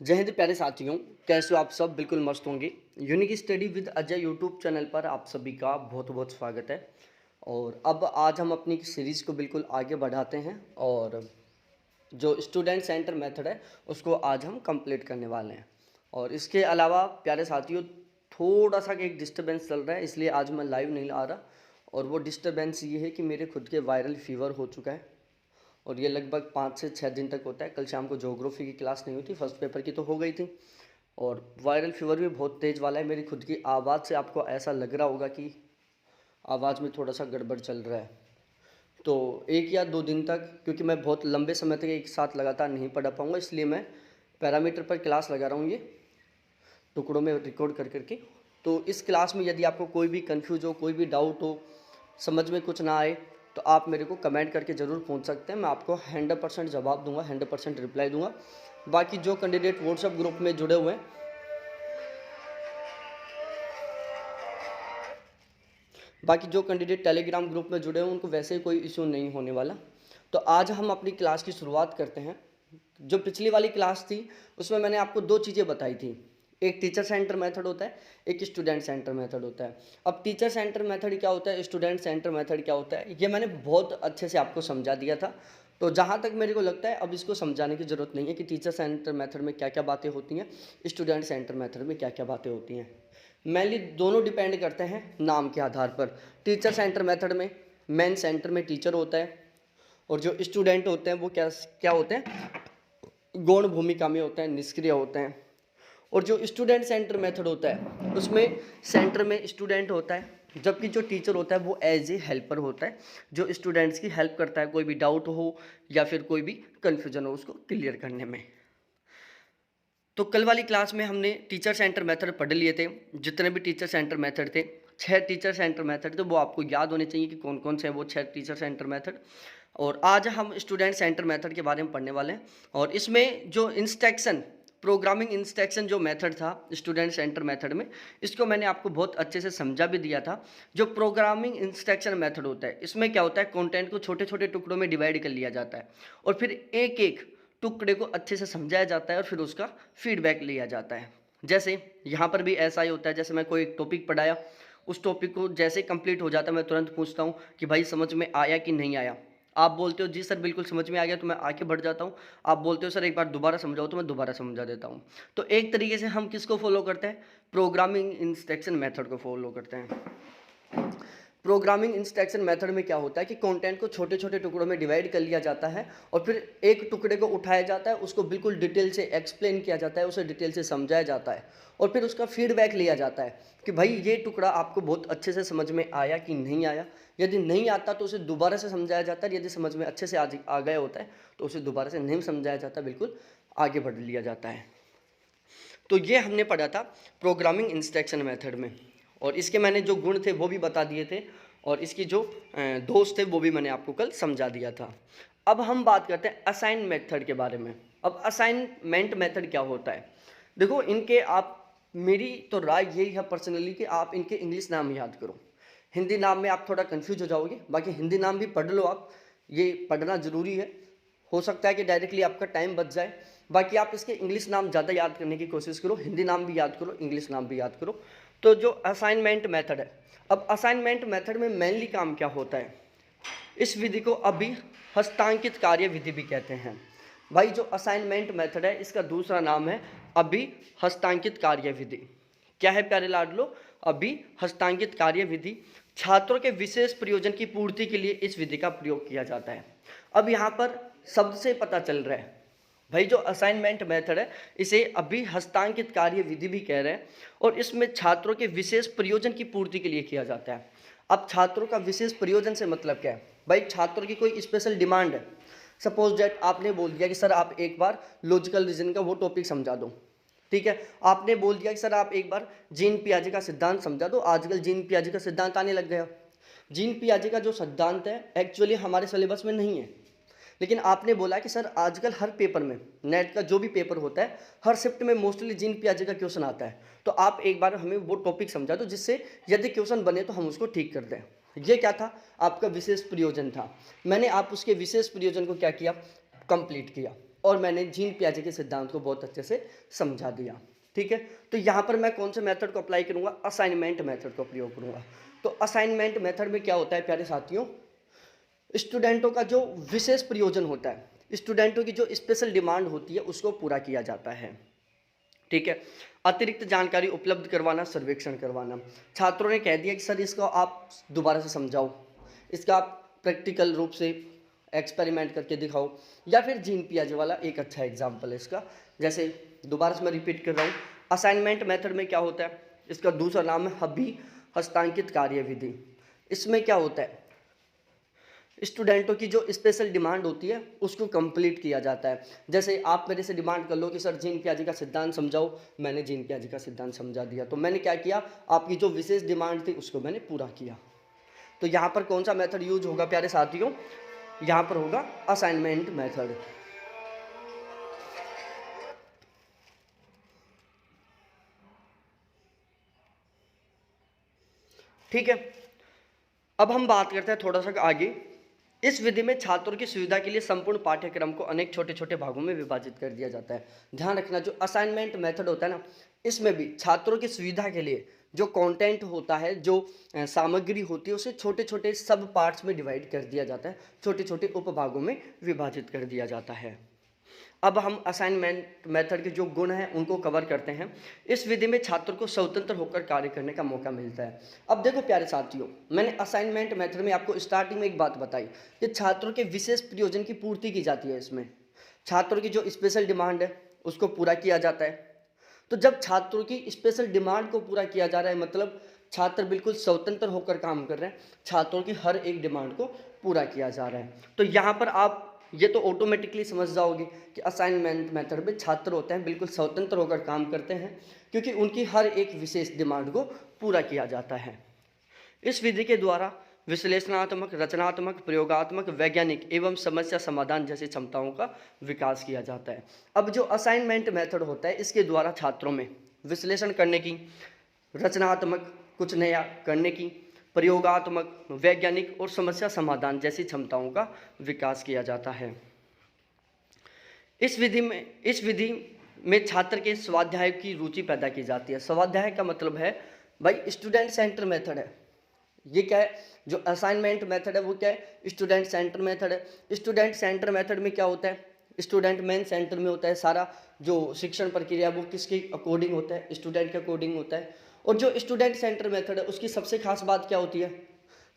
जय हिंद प्यारे साथियों, कैसे हो आप सब? बिल्कुल मस्त होंगे। Unique study with Ajay YouTube channel पर आप सभी का बहुत बहुत स्वागत है। और अब आज हम अपनी सीरीज़ को बिल्कुल आगे बढ़ाते हैं और जो स्टूडेंट सेंटर मेथड है उसको आज हम कंप्लीट करने वाले हैं। और इसके अलावा प्यारे साथियों, थोड़ा सा एक डिस्टर्बेंस चल रहा है, इसलिए आज मैं लाइव नहीं आ रहा। और वो डिस्टर्बेंस ये है कि मेरे खुद के वायरल फीवर हो चुका है और ये लगभग 5 से 6 दिन तक होता है। कल शाम को ज्योग्राफी की क्लास नहीं हुई थी, फर्स्ट पेपर की तो हो गई थी। और वायरल फीवर भी बहुत तेज़ वाला है। मेरी खुद की आवाज़ से आपको ऐसा लग रहा होगा कि आवाज़ में थोड़ा सा गड़बड़ चल रहा है। तो 1 या 2 दिन तक, क्योंकि मैं बहुत लंबे समय तक एक साथ लगातार नहीं पढ़ा पाऊँगा, इसलिए मैं पैरामीटर पर क्लास लगा रहा हूँ, ये टुकड़ों में रिकॉर्ड कर करके। तो इस क्लास में यदि आपको कोई भी कन्फ्यूज हो, कोई भी डाउट हो, समझ में कुछ ना आए, तो आप मेरे को कमेंट करके ज़रूर पूछ सकते हैं। मैं आपको 100% जवाब दूंगा, 100% रिप्लाई दूंगा। बाकी जो कैंडिडेट व्हाट्सएप ग्रुप में जुड़े हुए हैं, बाकी जो कैंडिडेट टेलीग्राम ग्रुप में जुड़े हुए हैं, उनको वैसे ही कोई इशू नहीं होने वाला। तो आज हम अपनी क्लास की शुरुआत करते हैं। जो पिछली वाली क्लास थी उसमें मैंने आपको 2 चीज़ें बताई थी। एक टीचर सेंटर मेथड होता है, एक स्टूडेंट सेंटर मेथड होता है। अब टीचर सेंटर मेथड क्या होता है, स्टूडेंट सेंटर मेथड क्या होता है, ये मैंने बहुत अच्छे से आपको समझा दिया था। तो जहाँ तक मेरे को लगता है अब इसको समझाने की ज़रूरत नहीं है कि टीचर सेंटर मेथड में क्या क्या बातें होती हैं, स्टूडेंट सेंटर मेथड में क्या क्या बातें होती हैं। मेनली दोनों डिपेंड करते हैं नाम के आधार पर। टीचर सेंटर मेथड में मेन सेंटर में टीचर होता है और जो स्टूडेंट होते हैं वो क्या क्या होते हैं, गौण भूमिका में होते हैं, निष्क्रिय होते हैं। और जो स्टूडेंट सेंटर मेथड होता है उसमें सेंटर में स्टूडेंट होता है, जबकि जो टीचर होता है वो एज ए हेल्पर होता है, जो स्टूडेंट्स की हेल्प करता है, कोई भी डाउट हो या फिर कोई भी कन्फ्यूजन हो उसको क्लियर करने में। तो कल वाली क्लास में हमने टीचर सेंटर मेथड पढ़ लिए थे। जितने भी टीचर सेंटर मेथड थे, 6 टीचर सेंटर मेथड थे, वो आपको याद होने चाहिए कि कौन कौन से हैं वो 6 टीचर सेंटर मेथड। और आज हम स्टूडेंट सेंटर मेथड के बारे में पढ़ने वाले हैं। और इसमें जो इंस्ट्रक्शन, प्रोग्रामिंग इंस्ट्रक्शन जो मेथड था स्टूडेंट सेंटर मेथड में, इसको मैंने आपको बहुत अच्छे से समझा भी दिया था। जो प्रोग्रामिंग इंस्ट्रक्शन मेथड होता है, इसमें क्या होता है, कंटेंट को छोटे छोटे टुकड़ों में डिवाइड कर लिया जाता है और फिर एक एक टुकड़े को अच्छे से समझाया जाता है और फिर उसका फीडबैक लिया जाता है। जैसे यहाँ पर भी ऐसा ही होता है, जैसे मैं कोई एक टॉपिक पढ़ाया, उस टॉपिक को जैसे कंप्लीट हो जाता है मैं तुरंत पूछता हूँ कि भाई समझ में आया कि नहीं आया। आप बोलते हो जी सर बिल्कुल समझ में आ गया, तो मैं आगे बढ़ जाता हूँ। आप बोलते हो सर एक बार दोबारा समझाओ, तो मैं दोबारा समझा देता हूँ। तो एक तरीके से हम किसको फॉलो करते हैं, प्रोग्रामिंग इंस्ट्रक्शन मेथड को फॉलो करते हैं। प्रोग्रामिंग इंस्ट्रक्शन मेथड में क्या होता है कि कंटेंट को छोटे छोटे टुकड़ों में डिवाइड कर लिया जाता है और फिर एक टुकड़े को उठाया जाता है, उसको बिल्कुल डिटेल से एक्सप्लेन किया जाता है, उसे डिटेल से समझाया जाता है और फिर उसका फीडबैक लिया जाता है कि भाई ये टुकड़ा आपको बहुत अच्छे से समझ में आया कि नहीं आया। यदि नहीं आता तो उसे दोबारा से समझाया जाता है, यदि समझ में अच्छे से आ गया होता है तो उसे दोबारा से नहीं समझाया जाता, बिल्कुल आगे बढ़ लिया जाता है। तो ये हमने पढ़ा था प्रोग्रामिंग इंस्ट्रक्शन मेथड में। और इसके मैंने जो गुण थे वो भी बता दिए थे और इसकी जो दोष थे वो भी मैंने आपको कल समझा दिया था। अब हम बात करते हैं असाइन मेथड के बारे में। अब असाइनमेंट मेथड क्या होता है, देखो इनके आप, मेरी तो राय यही है पर्सनली कि आप इनके इंग्लिश नाम याद करो। हिंदी नाम में आप थोड़ा कंफ्यूज हो जाओगे, बाकी हिंदी नाम भी पढ़ लो आप, ये पढ़ना ज़रूरी है। हो सकता है कि डायरेक्टली आपका टाइम बच जाए। बाकी आप इसके इंग्लिश नाम ज़्यादा याद करने की कोशिश करो, हिंदी नाम भी याद करो, इंग्लिश नाम भी याद करो। तो जो असाइनमेंट मेथड है, अब असाइनमेंट मेथड में मेनली काम क्या होता है, इस विधि को अभी हस्तांकित कार्य विधि भी कहते हैं। भाई जो असाइनमेंट मेथड है इसका दूसरा नाम है अभी हस्तांकित कार्य विधि। क्या है प्यारे लाडलो, अभी हस्तांकित कार्य विधि। छात्रों के विशेष प्रयोजन की पूर्ति के लिए इस विधि का प्रयोग किया जाता है। अब यहाँ पर शब्द से पता चल रहा है भाई, जो असाइनमेंट मेथड है इसे अभी हस्तांकित कार्य विधि भी कह रहे हैं और इसमें छात्रों के विशेष प्रयोजन की पूर्ति के लिए किया जाता है। अब छात्रों का विशेष प्रयोजन से मतलब क्या है, भाई छात्रों की कोई स्पेशल डिमांड है। सपोज दैट आपने बोल दिया कि सर आप एक बार लॉजिकल रीजन का वो टॉपिक समझा दो, ठीक है। आपने बोल दिया कि सर आप एक बार जीन पियाजे का सिद्धांत समझा दो, आजकल जीन पियाजे का सिद्धांत आने लग गया। जीन पियाजे का जो सिद्धांत है एक्चुअली हमारे सिलेबस में नहीं है, लेकिन आपने बोला कि सर आजकल हर पेपर में, नेट का जो भी पेपर होता है हर शिफ्ट में मोस्टली जीन पियाजे का क्वेश्चन आता है, तो आप एक बार हमें वो टॉपिक समझा दो जिससे यदि क्वेश्चन बने तो हम उसको ठीक कर दें। ये क्या था, आपका विशेष प्रयोजन था। मैंने आप उसके विशेष प्रयोजन को क्या किया, कंप्लीट किया। और मैंने जीन पियाजे के सिद्धांत को बहुत अच्छे से समझा दिया। ठीक है, तो यहाँ पर मैं कौन से मेथड को अप्लाई करूँगा? असाइनमेंट मेथड का प्रयोग करूँगा। तो असाइनमेंट मेथड में क्या होता है प्यारे साथियों, स्टूडेंटों का जो विशेष प्रयोजन होता है, स्टूडेंटों की जो स्पेशल डिमांड होती है उसको पूरा किया जाता है। ठीक है, अतिरिक्त जानकारी उपलब्ध करवाना, सर्वेक्षण करवाना। छात्रों ने कह दिया कि सर इसको आप दोबारा से समझाओ, इसका आप प्रैक्टिकल रूप से एक्सपेरिमेंट करके दिखाओ, या फिर जीन पियाजे वाला एक अच्छा एग्जाम्पल है इसका। जैसे दोबारा से मैं रिपीट कर रहा हूँ, असाइनमेंट मेथड में क्या होता है, इसका दूसरा नाम है हबी हस्तांकित कार्यविधि। इसमें क्या होता है, स्टूडेंटों की जो स्पेशल डिमांड होती है उसको कंप्लीट किया जाता है। जैसे आप मेरे से डिमांड कर लो कि सर जीन पियाजे का सिद्धांत समझाओ, मैंने जीन पियाजे का सिद्धांत समझा दिया, तो मैंने क्या किया, आपकी जो विशेष डिमांड थी उसको मैंने पूरा किया। तो यहाँ पर कौन सा मेथड यूज होगा प्यारे साथियों? यहाँ पर होगा असाइनमेंट मेथड। ठीक है, अब हम बात करते हैं थोड़ा सा आगे। इस विधि में छात्रों की सुविधा के लिए संपूर्ण पाठ्यक्रम को अनेक छोटे छोटे भागों में विभाजित कर दिया जाता है। ध्यान रखना, जो असाइनमेंट मेथड होता है ना, इसमें भी छात्रों की सुविधा के लिए जो कंटेंट होता है, जो सामग्री होती है, उसे छोटे छोटे सब पार्ट्स में डिवाइड कर दिया जाता है, छोटे छोटे उपभागों में विभाजित कर दिया जाता है। अब हम असाइनमेंट मेथड के जो गुण हैं उनको कवर करते हैं। इस विधि में छात्र को स्वतंत्र होकर कार्य करने का मौका मिलता है। अब देखो प्यारे साथियों, मैंने असाइनमेंट मेथड में आपको स्टार्टिंग में एक बात बताई कि छात्रों के विशेष प्रयोजन की पूर्ति की जाती है। इसमें छात्रों की जो स्पेशल डिमांड है उसको पूरा किया जाता है। तो जब छात्रों की स्पेशल डिमांड को पूरा किया जा रहा है, मतलब छात्र बिल्कुल स्वतंत्र होकर काम कर रहे हैं, छात्रों की हर एक डिमांड को पूरा किया जा रहा है। तो यहाँ पर आप ये तो ऑटोमेटिकली समझ जाओगे कि असाइनमेंट मेथड में छात्र होते हैं बिल्कुल स्वतंत्र होकर काम करते हैं, क्योंकि उनकी हर एक विशेष डिमांड को पूरा किया जाता है। इस विधि के द्वारा विश्लेषणात्मक, रचनात्मक, प्रयोगात्मक, वैज्ञानिक एवं समस्या समाधान जैसी क्षमताओं का विकास किया जाता है। अब जो असाइनमेंट मेथड होता है, इसके द्वारा छात्रों में विश्लेषण करने की, रचनात्मक कुछ नया करने की, प्रयोगात्मक, वैज्ञानिक और समस्या समाधान जैसी क्षमताओं का विकास किया जाता है। इस विधि में छात्र के स्वाध्याय की रुचि पैदा की जाती है। स्वाध्याय का मतलब है भाई स्टूडेंट सेंटर मेथड है। ये क्या है, जो असाइनमेंट मेथड है वो क्या है, स्टूडेंट सेंटर मेथड है। स्टूडेंट सेंटर मेथड में क्या होता है, स्टूडेंट मेन सेंटर में होता है। सारा जो शिक्षण प्रक्रिया वो किसके अकॉर्डिंग होता है, स्टूडेंट के अकॉर्डिंग होता है। और जो स्टूडेंट सेंटर मेथड है उसकी सबसे खास बात क्या होती है,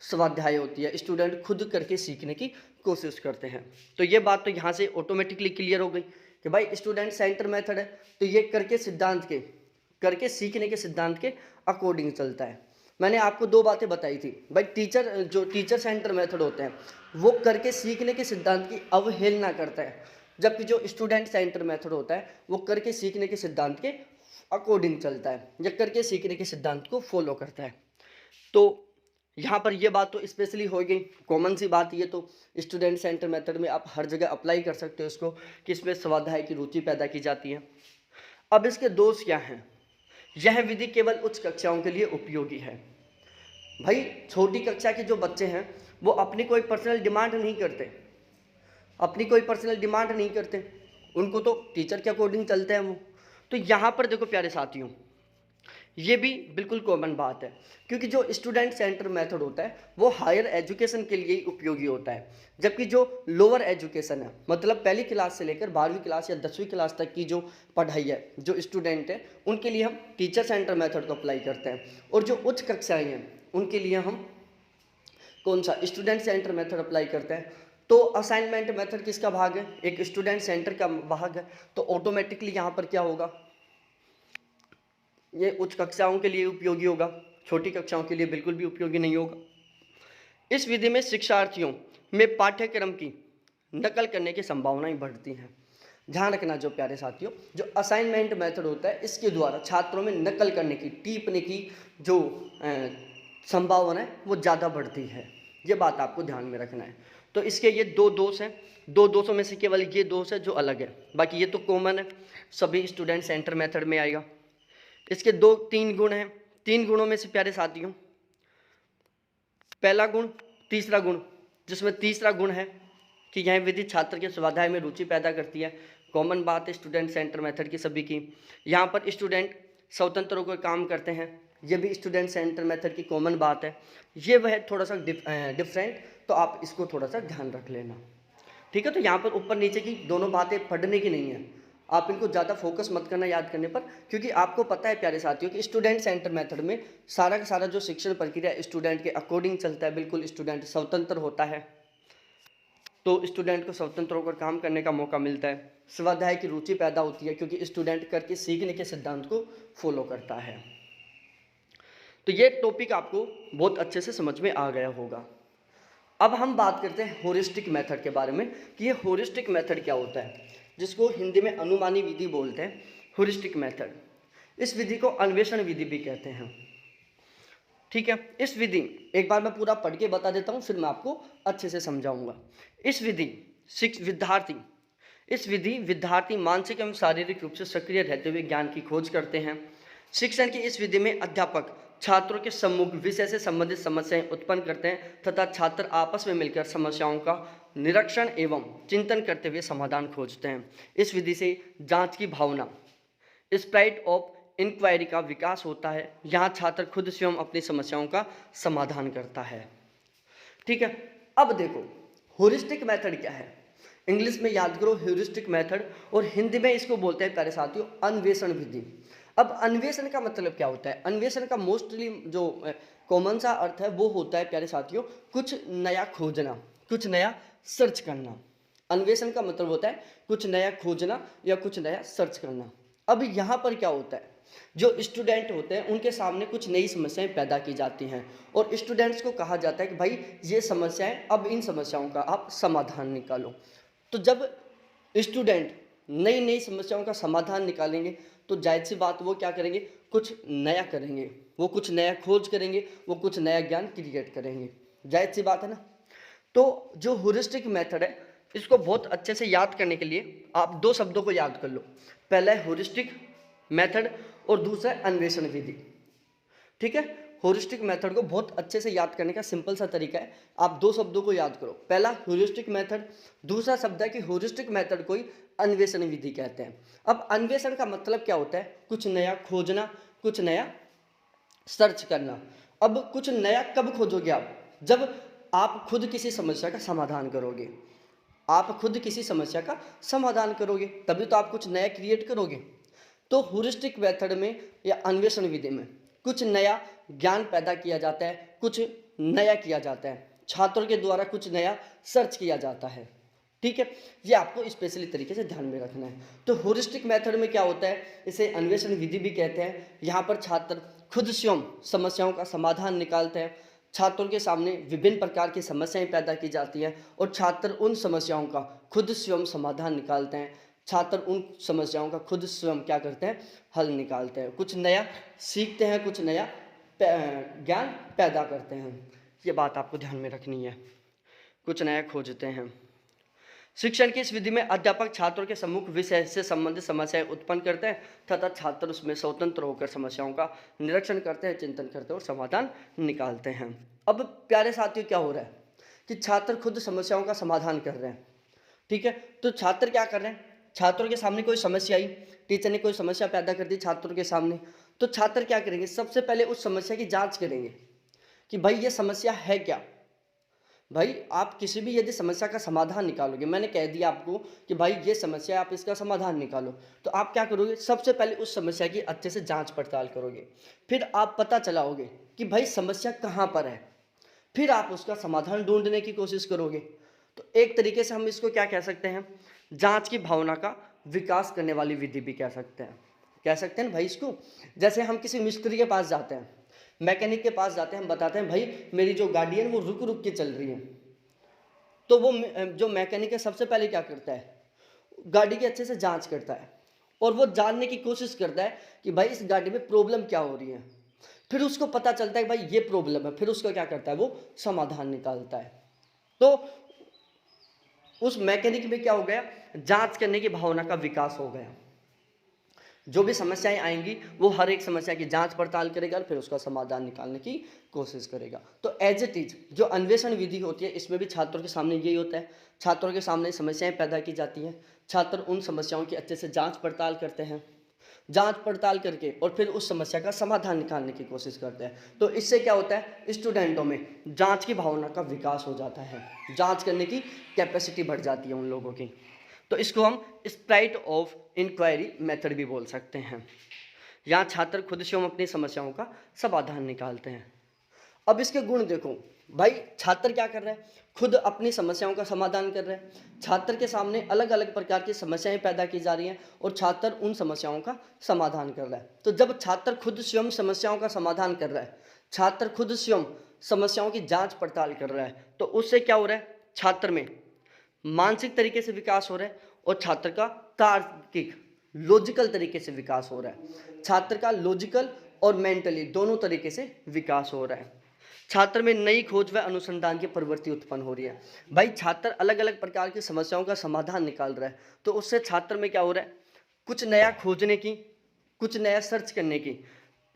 स्वाध्याय होती है। स्टूडेंट खुद करके सीखने की कोशिश करते हैं। तो ये बात तो यहाँ से ऑटोमेटिकली क्लियर हो गई कि भाई स्टूडेंट सेंटर मेथड है तो ये करके सीखने के सिद्धांत के अकॉर्डिंग चलता है। मैंने आपको दो बातें बताई थी भाई, टीचर सेंटर मेथड होते हैं वो करके सीखने के सिद्धांत की अवहेलना करता है, जबकि जो स्टूडेंट सेंटर मेथड होता है वो करके सीखने के सिद्धांत के अकॉर्डिंग चलता है या करके सीखने के सिद्धांत को फॉलो करता है। तो यहाँ पर ये बात तो स्पेशली हो गई, कॉमन सी बात। ये तो स्टूडेंट सेंटर मेथड में आप हर जगह अप्लाई कर सकते हो इसको कि इसमें स्वाध्याय की रुचि पैदा की जाती है। अब इसके दोष क्या हैं, यह विधि केवल उच्च कक्षाओं के लिए उपयोगी है। भाई छोटी कक्षा के जो बच्चे हैं वो अपनी कोई पर्सनल डिमांड नहीं करते, उनको तो टीचर के अकॉर्डिंग चलते हैं वो। तो यहाँ पर देखो प्यारे साथियों, ये भी बिल्कुल कॉमन बात है, क्योंकि जो स्टूडेंट सेंटर मेथड होता है वो हायर एजुकेशन के लिए ही उपयोगी होता है, जबकि जो लोअर एजुकेशन है, मतलब पहली क्लास से लेकर 12वीं क्लास या 10वीं क्लास तक की जो पढ़ाई है, जो स्टूडेंट है उनके लिए हम टीचर सेंटर मेथड को अप्लाई करते हैं। और जो उच्च कक्षाएँ हैं उनके लिए हम कौन सा, स्टूडेंट सेंटर मेथड अप्लाई करते हैं। तो असाइनमेंट मेथड किसका भाग है, एक स्टूडेंट सेंटर का भाग है। तो ऑटोमेटिकली यहाँ पर क्या होगा, ये उच्च कक्षाओं के लिए उपयोगी होगा, छोटी कक्षाओं के लिए बिल्कुल भी उपयोगी नहीं होगा। इस विधि में शिक्षार्थियों में पाठ्यक्रम की नकल करने की संभावनाएं बढ़ती हैं। ध्यान रखना जो प्यारे साथियों, जो असाइनमेंट मेथड होता है इसके द्वारा छात्रों में नकल करने की, टीपने की जो संभावना है वो ज़्यादा बढ़ती है। ये बात आपको ध्यान में रखना है। तो इसके ये दो दोष हैं, दो दोषों में से केवल ये दोष है जो अलग है, बाकी ये तो कॉमन है, सभी स्टूडेंट सेंटर मेथड में आएगा। इसके 2-3 गुण हैं, 3 गुणों में से प्यारे साथियों, पहला गुण, तीसरा गुण, जिसमें तीसरा गुण है कि यह विधि छात्र के स्वाध्याय में रुचि पैदा करती है। कॉमन बात है स्टूडेंट सेंटर मेथड की सभी की। यहाँ पर स्टूडेंट स्वतंत्र होकर काम करते हैं, ये भी स्टूडेंट सेंटर मेथड की कॉमन बात है। ये वह थोड़ा सा डिफरेंट, तो आप इसको थोड़ा सा ध्यान रख लेना, ठीक है। तो यहाँ पर ऊपर नीचे की दोनों बातें पढ़ने की नहीं है, आप इनको ज़्यादा फोकस मत करना याद करने पर, क्योंकि आपको पता है प्यारे साथियों कि स्टूडेंट सेंटर मेथड में सारा का सारा जो शिक्षण प्रक्रिया स्टूडेंट के अकॉर्डिंग चलता है, बिल्कुल स्टूडेंट स्वतंत्र होता है, तो स्टूडेंट को स्वतंत्र होकर काम करने का मौका मिलता है, स्वाध्याय की रुचि पैदा होती है, क्योंकि स्टूडेंट करके सीखने के सिद्धांत को फॉलो करता है। तो ये टॉपिक आपको बहुत अच्छे से समझ में आ गया होगा। अब हम बात करते हैं होरिस्टिक मेथड के बारे में कि ये होरिस्टिक मेथड क्या होता है, जिसको हिंदी में अनुमानी विधि बोलते हैं, होरिस्टिक मेथड। इस विधि को अन्वेषण विधि भी कहते हैं, ठीक है। इस विधि, एक बार मैं पूरा पढ़ के बता देता हूँ, फिर मैं आपको अच्छे से समझाऊंगा। इस विद्यार्थी मानसिक एवं शारीरिक रूप से सक्रिय रहते हुए ज्ञान की खोज करते हैं। शिक्षण की इस विधि में अध्यापक छात्रों के सम्मुख विषय से संबंधित समस्याएं उत्पन्न करते हैं तथा छात्र आपस में मिलकर समस्याओं का निरीक्षण एवं चिंतन करते हुए समाधान खोजते हैं। इस विधि से जांच की भावना, स्पिरिट ऑफ इंक्वायरी का विकास होता है। यहाँ छात्र खुद स्वयं अपनी समस्याओं का समाधान करता है, ठीक है। अब देखो होरिस्टिक मेथड क्या है, इंग्लिश में याद करो ह्यूरिस्टिक मेथड, और हिंदी में इसको बोलते हैं प्यारे साथियों अन्वेषण विधि। अब अन्वेषण का मतलब क्या होता है, अन्वेषण का मोस्टली जो कॉमन सा अर्थ है वो होता है प्यारे साथियों कुछ नया खोजना, कुछ नया सर्च करना। अन्वेषण का मतलब होता है कुछ नया खोजना या कुछ नया सर्च करना। अब यहाँ पर क्या होता है, जो स्टूडेंट होते हैं उनके सामने कुछ नई समस्याएं पैदा की जाती हैं और स्टूडेंट्स को कहा जाता है कि भाई ये समस्याएं, अब इन समस्याओं का आप समाधान निकालो। तो जब स्टूडेंट नई नई समस्याओं का समाधान निकालेंगे तो जाहिर सी बात वो क्या करेंगे, कुछ नया करेंगे, वो कुछ नया खोज करेंगे, वो कुछ नया ज्ञान क्रिएट करेंगे, जाहिर सी बात है ना। तो जो ह्यूरिस्टिक मेथड है इसको बहुत अच्छे से याद करने के लिए आप दो शब्दों को याद कर लो, पहला है ह्यूरिस्टिक मेथड और दूसरा है अन्वेषण विधि, ठीक है। ह्यूरिस्टिक मेथड को बहुत अच्छे से याद करने का सिंपल सा तरीका है, आप दो शब्दों को याद करो, पहला ह्यूरिस्टिक मेथड, दूसरा शब्द है कि ह्यूरिस्टिक मेथड को ही अन्वेषण विधि कहते हैं। अब अन्वेषण का मतलब क्या होता है, कुछ नया खोजना, कुछ नया सर्च करना। अब कुछ नया कब खोजोगे आप, जब आप खुद किसी समस्या का समाधान करोगे, आप खुद किसी समस्या का समाधान करोगे तभी तो आप कुछ नया क्रिएट करोगे। तो ह्यूरिस्टिक मेथड में या अन्वेषण विधि में कुछ नया ज्ञान पैदा किया जाता है, कुछ नया किया जाता है, छात्रों के द्वारा कुछ नया सर्च किया जाता है, ठीक है। ये आपको स्पेशली तरीके से ध्यान में रखना है। तो ह्यूरिस्टिक मेथड में क्या होता है, इसे अन्वेषण विधि भी कहते हैं। यहाँ पर छात्र खुद स्वयं समस्याओं का समाधान निकालते हैं, छात्रों के सामने विभिन्न प्रकार की समस्याएं पैदा की जाती हैं और छात्र उन समस्याओं का खुद स्वयं समाधान निकालते हैं, छात्र उन समस्याओं का खुद स्वयं क्या करते हैं, हल निकालते हैं, कुछ नया सीखते हैं, कुछ नया ज्ञान पैदा करते हैं। ये बात आपको ध्यान में रखनी है, कुछ नया खोजते हैं। शिक्षण की इस विधि में अध्यापक छात्रों के सम्मुख विषय से संबंधित समस्याएं उत्पन्न करते हैं तथा छात्र उसमें स्वतंत्र होकर समस्याओं का निरीक्षण करते हैं, चिंतन करते हैं और समाधान निकालते हैं। अब प्यारे साथियों क्या हो रहा है कि छात्र खुद समस्याओं का समाधान कर रहे हैं, ठीक है। तो छात्र क्या कर रहे हैं, छात्रों के सामने कोई समस्या आई, टीचर ने कोई समस्या पैदा कर दी छात्रों के सामने, तो छात्र क्या करेंगे, सबसे पहले उस समस्या की जाँच करेंगे कि भाई ये समस्या है क्या। भाई आप किसी भी यदि समस्या का समाधान निकालोगे, मैंने कह दिया आपको कि भाई ये समस्या, आप इसका समाधान निकालो, तो आप क्या करोगे, सबसे पहले उस समस्या की अच्छे से जांच पड़ताल करोगे, फिर आप पता चलाओगे कि भाई समस्या कहाँ पर है, फिर आप उसका समाधान ढूंढने की कोशिश करोगे। तो एक तरीके से हम इसको क्या कह सकते हैं, जांच की भावना का विकास करने वाली विधि भी कह सकते हैं भाई इसको। जैसे हम किसी मिस्त्री के पास जाते हैं, मैकेनिक के पास जाते हैं, हम बताते हैं भाई मेरी जो गाड़ी है वो रुक रुक के चल रही है, तो वो जो मैकेनिक है सबसे पहले क्या करता है, गाड़ी की अच्छे से जांच करता है और वो जानने की कोशिश करता है कि भाई इस गाड़ी में प्रॉब्लम क्या हो रही है, फिर उसको पता चलता है कि भाई ये प्रॉब्लम है, फिर उसका क्या करता है, वो समाधान निकालता है। तो उस मैकेनिक में क्या हो गया, जांच करने की भावना का विकास हो गया, जो भी समस्याएं आएंगी वो हर एक समस्या की जांच पड़ताल करेगा और फिर उसका समाधान निकालने की कोशिश करेगा। तो एज इट इज जो अन्वेषण विधि होती है इसमें भी छात्रों के सामने यही होता है, छात्रों के सामने समस्याएं पैदा की जाती हैं, छात्र उन समस्याओं की अच्छे से जांच पड़ताल करते हैं, जांच पड़ताल करके और फिर उस समस्या का समाधान निकालने की कोशिश करते हैं। तो इससे क्या होता है, स्टूडेंटों में जांच की भावना का विकास हो जाता है, जांच करने की कैपेसिटी बढ़ जाती है उन लोगों की। तो इसको हम स्प्राइट ऑफ इंक्वायरी मेथड भी बोल सकते हैं। यहाँ छात्र खुद से हम अपनी समस्याओं का समाधान निकालते हैं। अब इसके गुण देखो भाई, छात्र क्या कर रहे हैं, खुद अपनी समस्याओं का समाधान कर रहे हैं, छात्र के सामने अलग अलग प्रकार की समस्याएं पैदा की जा रही हैं और छात्र उन समस्याओं का समाधान कर रहा है। तो जब छात्र खुद स्वयं समस्याओं का समाधान कर रहा है, छात्र खुद स्वयं समस्याओं की जांच पड़ताल कर रहा है, तो उससे क्या हो रहा है, छात्र में मानसिक तरीके से विकास हो रहा है और छात्र का तार्किक लॉजिकल तरीके से विकास हो रहा है, छात्र का लॉजिकल और मेंटली दोनों तरीके से विकास हो रहा है। छात्र में नई खोज व अनुसंधान की प्रवृत्ति उत्पन्न हो रही है। भाई छात्र अलग अलग प्रकार की समस्याओं का समाधान निकाल रहा है, तो उससे छात्र में क्या हो रहा है, कुछ नया खोजने की, कुछ नया सर्च करने की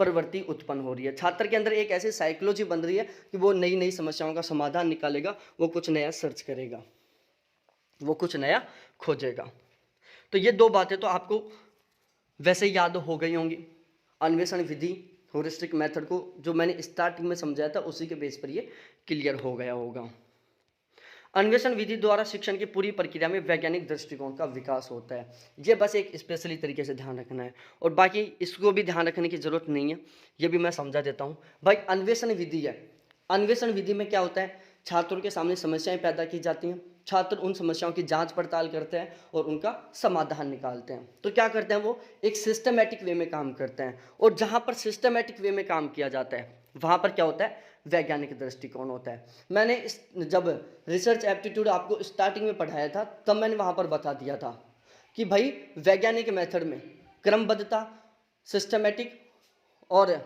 प्रवृत्ति उत्पन्न हो रही है। छात्र के अंदर एक ऐसी साइकोलॉजी बन रही है कि वो नई नई समस्याओं का समाधान निकालेगा, वो कुछ नया सर्च करेगा, वो कुछ नया खोजेगा। तो ये दो बातें तो आपको वैसे याद हो गई होंगी। अन्वेषण विधि, ह्यूरिस्टिक मेथड को जो मैंने स्टार्टिंग में समझाया था उसी के बेस पर ये क्लियर हो गया होगा। अन्वेषण विधि द्वारा शिक्षण की पूरी प्रक्रिया में वैज्ञानिक दृष्टिकोण का विकास होता है। ये बस एक स्पेशली तरीके से ध्यान रखना है और बाकी इसको भी ध्यान रखने की जरूरत नहीं है, ये भी मैं समझा देता हूँ। भाई अन्वेषण विधि है, अन्वेषण विधि में क्या होता है, छात्रों के सामने समस्याएं पैदा की जाती हैं, छात्र उन समस्याओं की जांच पड़ताल करते हैं और उनका समाधान निकालते हैं। तो क्या करते हैं, वो एक सिस्टमैटिक वे में काम करते हैं और जहाँ पर सिस्टमैटिक वे में काम किया जाता है वहाँ पर क्या होता है, वैज्ञानिक दृष्टिकोण होता है। मैंने जब रिसर्च एप्टीट्यूड आपको स्टार्टिंग में पढ़ाया था तब मैंने वहाँ पर बता दिया था कि भाई वैज्ञानिक मेथड में क्रमबद्धता, सिस्टमैटिक और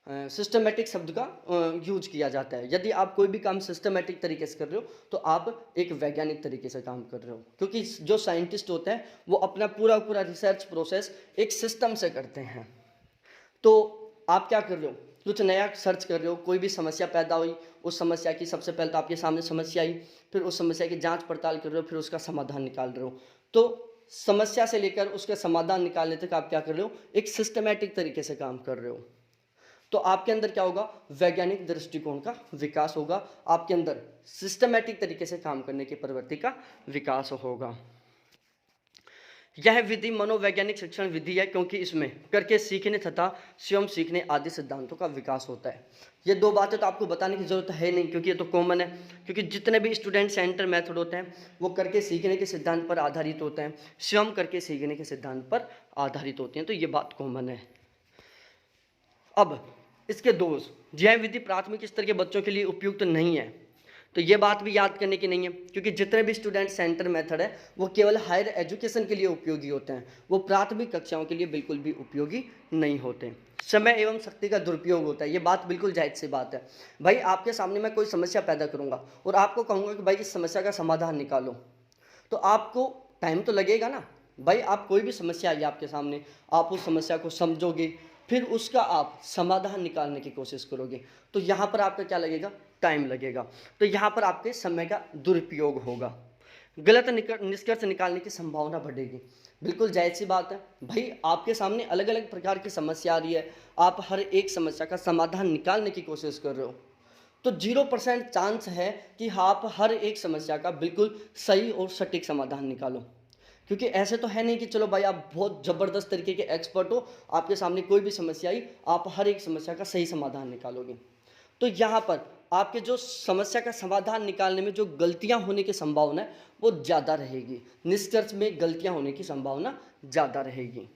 सिस्टमेटिक शब्द का यूज किया जाता है। यदि आप कोई भी काम सिस्टमेटिक तरीके से कर रहे हो तो आप एक वैज्ञानिक तरीके से काम कर रहे हो, क्योंकि जो साइंटिस्ट होते हैं वो अपना पूरा पूरा रिसर्च प्रोसेस एक सिस्टम से करते हैं। तो आप क्या कर रहे हो, कुछ नया सर्च कर रहे हो, कोई भी समस्या पैदा हुई, उस समस्या की सबसे पहले तो आपके सामने समस्या आई, फिर उस समस्या की जांच पड़ताल कर रहे हो, फिर उसका समाधान निकाल रहे हो। तो समस्या से लेकर उसका समाधान निकालने तक आप क्या कर रहे हो, एक सिस्टमेटिक तरीके से काम कर रहे हो। तो आपके अंदर क्या होगा, वैज्ञानिक दृष्टिकोण का विकास होगा, आपके अंदर सिस्टमैटिक तरीके से काम करने की प्रवृत्ति का विकास होगा। यह विधि मनोवैज्ञानिक शिक्षण विधि है क्योंकि इसमें करके सीखने तथा स्वयं सीखने आदि सिद्धांतों का विकास होता है। ये दो बातें तो आपको बताने की जरूरत है नहीं क्योंकि ये तो कॉमन है, क्योंकि जितने भी स्टूडेंट सेंटर मेथड होते हैं वो करके सीखने के सिद्धांत पर आधारित होते हैं, स्वयं करके सीखने के सिद्धांत पर आधारित होते हैं, तो ये बात कॉमन है। अब इसके दोष, यह विधि प्राथमिक स्तर के बच्चों के लिए उपयुक्त नहीं है, तो ये बात भी याद करने की नहीं है क्योंकि जितने भी स्टूडेंट सेंटर मेथड है वो केवल हायर एजुकेशन के लिए उपयोगी होते हैं, वो प्राथमिक कक्षाओं के लिए बिल्कुल भी उपयोगी नहीं होते। समय एवं शक्ति का दुरुपयोग होता है, ये बात बिल्कुल जायज़ सी बात है। भाई आपके सामने मैं कोई समस्या पैदा करूँगा और आपको कहूँगा कि भाई इस समस्या का समाधान निकालो, तो आपको टाइम तो लगेगा ना। भाई आप कोई भी समस्या आई आपके सामने, आप उस समस्या को समझोगे, फिर उसका आप समाधान निकालने की कोशिश करोगे, तो यहाँ पर आपका क्या लगेगा, टाइम लगेगा। तो यहाँ पर आपके समय का दुरुपयोग होगा, गलत निष्कर्ष निकालने की संभावना बढ़ेगी। बिल्कुल जायज़ सी बात है। भाई आपके सामने अलग अलग प्रकार की समस्या आ रही है, आप हर एक समस्या का समाधान निकालने की कोशिश कर रहे हो, तो 0% चांस है कि आप हर एक समस्या का बिल्कुल सही और सटीक समाधान निकालो। क्योंकि ऐसे तो है नहीं कि चलो भाई आप बहुत ज़बरदस्त तरीके के एक्सपर्ट हो, आपके सामने कोई भी समस्या आई आप हर एक समस्या का सही समाधान निकालोगे। तो यहाँ पर आपके जो समस्या का समाधान निकालने में जो गलतियाँ होने की संभावना है वो ज़्यादा रहेगी, निष्कर्ष में गलतियाँ होने की संभावना ज़्यादा रहेगी।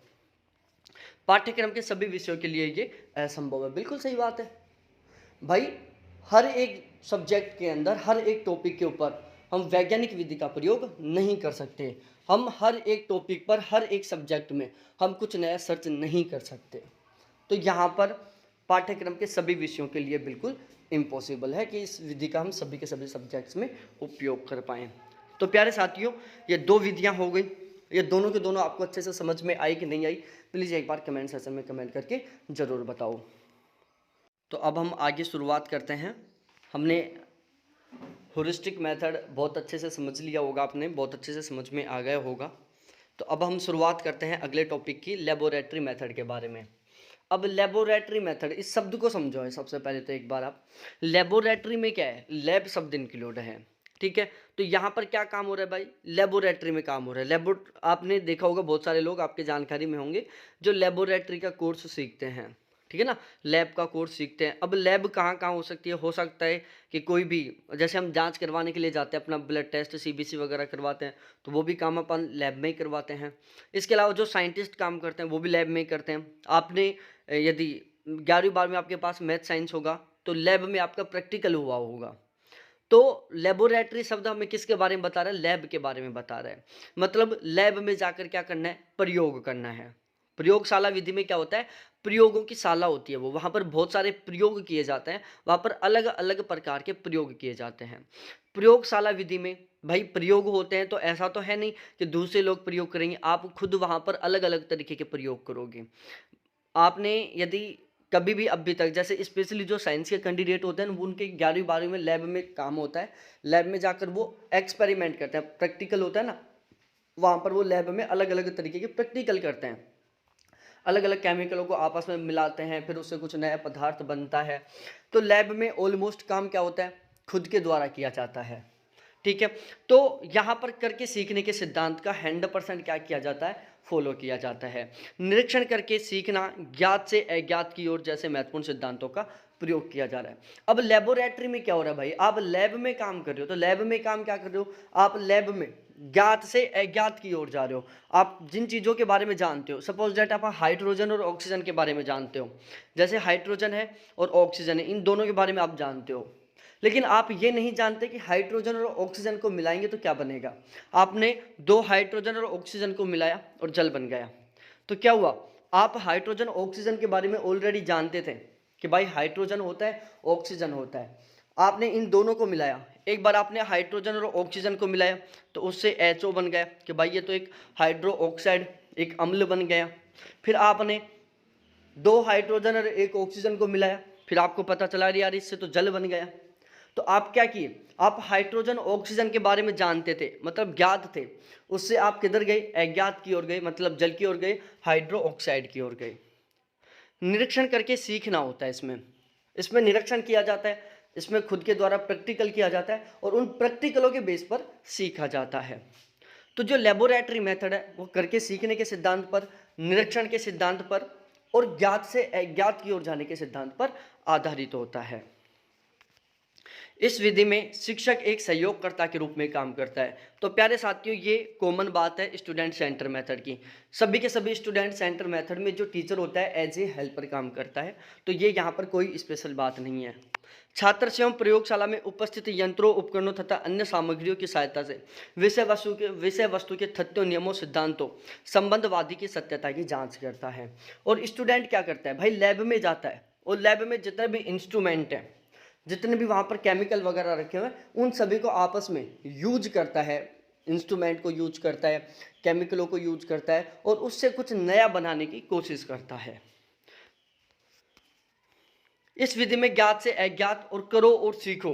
पाठ्यक्रम के सभी विषयों के लिए ये असंभव है, बिल्कुल सही बात है। भाई हर एक सब्जेक्ट के अंदर, हर एक टॉपिक के ऊपर हम वैज्ञानिक विधि का प्रयोग नहीं कर सकते, हम हर एक टॉपिक पर, हर एक सब्जेक्ट में हम कुछ नया सर्च नहीं कर सकते। तो यहाँ पर पाठ्यक्रम के सभी विषयों के लिए बिल्कुल इम्पॉसिबल है कि इस विधि का हम सभी के सभी सब्जेक्ट्स में उपयोग कर पाएँ। तो प्यारे साथियों, ये दो विधियाँ हो गई, ये दोनों के दोनों आपको अच्छे से समझ में आई कि नहीं आई, प्लीज़ एक बार कमेंट सेक्शन में कमेंट करके ज़रूर बताओ। तो अब हम आगे शुरुआत करते हैं। हमने ह्यूरिस्टिक मेथड बहुत अच्छे से समझ लिया होगा, आपने बहुत अच्छे से समझ में आ गया होगा। तो अब हम शुरुआत करते हैं अगले टॉपिक की, लेबोरेटरी मेथड के बारे में। अब लेबोरेटरी मेथड, इस शब्द को समझो है सबसे पहले तो एक बार आप। लेबोरेटरी में क्या है, लैब शब्द इंक्लूड है, ठीक है। तो यहाँ पर क्या काम हो रहा है भाई, लेबोरेटरी में काम हो रहा है। आपने देखा होगा बहुत सारे लोग आपके जानकारी में होंगे जो लेबोरेटरी का कोर्स सीखते हैं, ठीक है ना, लैब का कोर्स सीखते हैं। अब लैब कहाँ कहाँ हो सकती है, हो सकता है कि कोई भी, जैसे हम जांच करवाने के लिए जाते हैं, अपना ब्लड टेस्ट सीबीसी वगैरह करवाते हैं, तो वो भी काम अपन लैब में ही करवाते हैं। इसके अलावा जो साइंटिस्ट काम करते हैं वो भी लैब में ही करते हैं। आपने यदि 11वीं 12वीं में आपके पास मैथ साइंस होगा तो लैब में आपका प्रैक्टिकल हुआ होगा। तो लेबोरेटरी शब्द हमें किसके बारे में बता रहा है, लैब के बारे में बता रहा है। मतलब लैब में जाकर क्या करना है, प्रयोग करना है। प्रयोगशाला विधि में क्या होता है, प्रयोगों की शाला होती है वो, वहाँ पर बहुत सारे प्रयोग किए जाते हैं, वहाँ पर अलग अलग प्रकार के प्रयोग किए जाते हैं। प्रयोगशाला विधि में भाई प्रयोग होते हैं, तो ऐसा तो है नहीं कि दूसरे लोग प्रयोग करेंगे, आप खुद वहाँ पर अलग अलग तरीके के प्रयोग करोगे। आपने यदि कभी भी अभी तक, जैसे स्पेशली जो साइंस के कैंडिडेट होते हैं उनके 11वीं 12वीं में लैब में काम होता है, लैब में जाकर वो एक्सपेरिमेंट करते हैं, प्रैक्टिकल होता है ना, वहाँ पर वो लैब में अलग अलग तरीके के प्रैक्टिकल करते हैं, अलग अलग केमिकलों को आपस में मिलाते हैं, फिर उससे कुछ नया पदार्थ बनता है। तो लैब में ऑलमोस्ट काम क्या होता है, खुद के द्वारा किया जाता है, ठीक है। तो यहाँ पर करके सीखने के सिद्धांत का 100% क्या किया जाता है, फॉलो किया जाता है। निरीक्षण करके सीखना, ज्ञात से अज्ञात की ओर जैसे महत्वपूर्ण सिद्धांतों का प्रयोग किया जा रहा है। अब लेबोरेटरी में क्या हो रहा है भाई, आप लैब में काम कर रहे हो, तो लैब में काम क्या कर रहे हो, आप लैब में ज्ञात से अज्ञात की ओर जा रहे हो। आप जिन चीज़ों के बारे में जानते हो, सपोज दैट आप हाइड्रोजन और ऑक्सीजन के बारे में जानते हो, जैसे हाइड्रोजन है और ऑक्सीजन है, इन दोनों के बारे में आप जानते हो, लेकिन आप ये नहीं जानते कि हाइड्रोजन और ऑक्सीजन को मिलाएंगे तो क्या बनेगा। आपने दो हाइड्रोजन और ऑक्सीजन को मिलाया और जल बन गया, तो क्या हुआ, आप हाइड्रोजन ऑक्सीजन के बारे में ऑलरेडी जानते थे कि भाई हाइड्रोजन होता है, ऑक्सीजन होता है। आपने इन दोनों को मिलाया, एक बार आपने हाइड्रोजन और ऑक्सीजन को मिलाया तो उससे HO बन गया कि भाई ये तो एक हाइड्रो ऑक्साइड, एक अम्ल बन गया। फिर आपने दो हाइड्रोजन और एक ऑक्सीजन को मिलाया, फिर आपको पता चला यार इससे तो जल बन गया। तो आप क्या किए, आप हाइड्रोजन ऑक्सीजन के बारे में जानते थे, मतलब ज्ञात थे, उससे आप किधर गए, अज्ञात की ओर गए, मतलब जल की ओर गए, हाइड्रो ऑक्साइड की ओर गए। निरीक्षण करके सीखना होता है इसमें, इसमें निरीक्षण किया जाता है, इसमें खुद के द्वारा प्रैक्टिकल किया जाता है और उन प्रैक्टिकलों के बेस पर सीखा जाता है। तो जो लेबोरेटरी मेथड है वो करके सीखने के सिद्धांत पर, निरीक्षण के सिद्धांत पर और ज्ञात से अज्ञात की ओर जाने के सिद्धांत पर आधारित होता है। इस विधि में शिक्षक एक सहयोगकर्ता के रूप में काम करता है। तो प्यारे साथियों, ये कॉमन बात है स्टूडेंट सेंटर मेथड की, सभी के सभी स्टूडेंट सेंटर मेथड में जो टीचर होता है एज ए हेल्पर काम करता है, तो ये यहाँ पर कोई स्पेशल बात नहीं है। छात्र स्वयं प्रयोगशाला में उपस्थित यंत्रों, उपकरणों तथा अन्य सामग्रियों की सहायता से विषय वस्तु के तथ्यों, नियमों, सिद्धांतों, संबंधवादी की सत्यता की जांच करता है। और स्टूडेंट क्या करता है भाई, लैब में जाता है और लैब में जितने भी इंस्ट्रूमेंट हैं, जितने भी वहाँ पर केमिकल वगैरह रखे हुए हैं, उन सभी को आपस में यूज करता है, इंस्ट्रूमेंट को यूज करता है, केमिकलों को यूज करता है और उससे कुछ नया बनाने की कोशिश करता है। इस विधि में ज्ञात से अज्ञात और करो और सीखो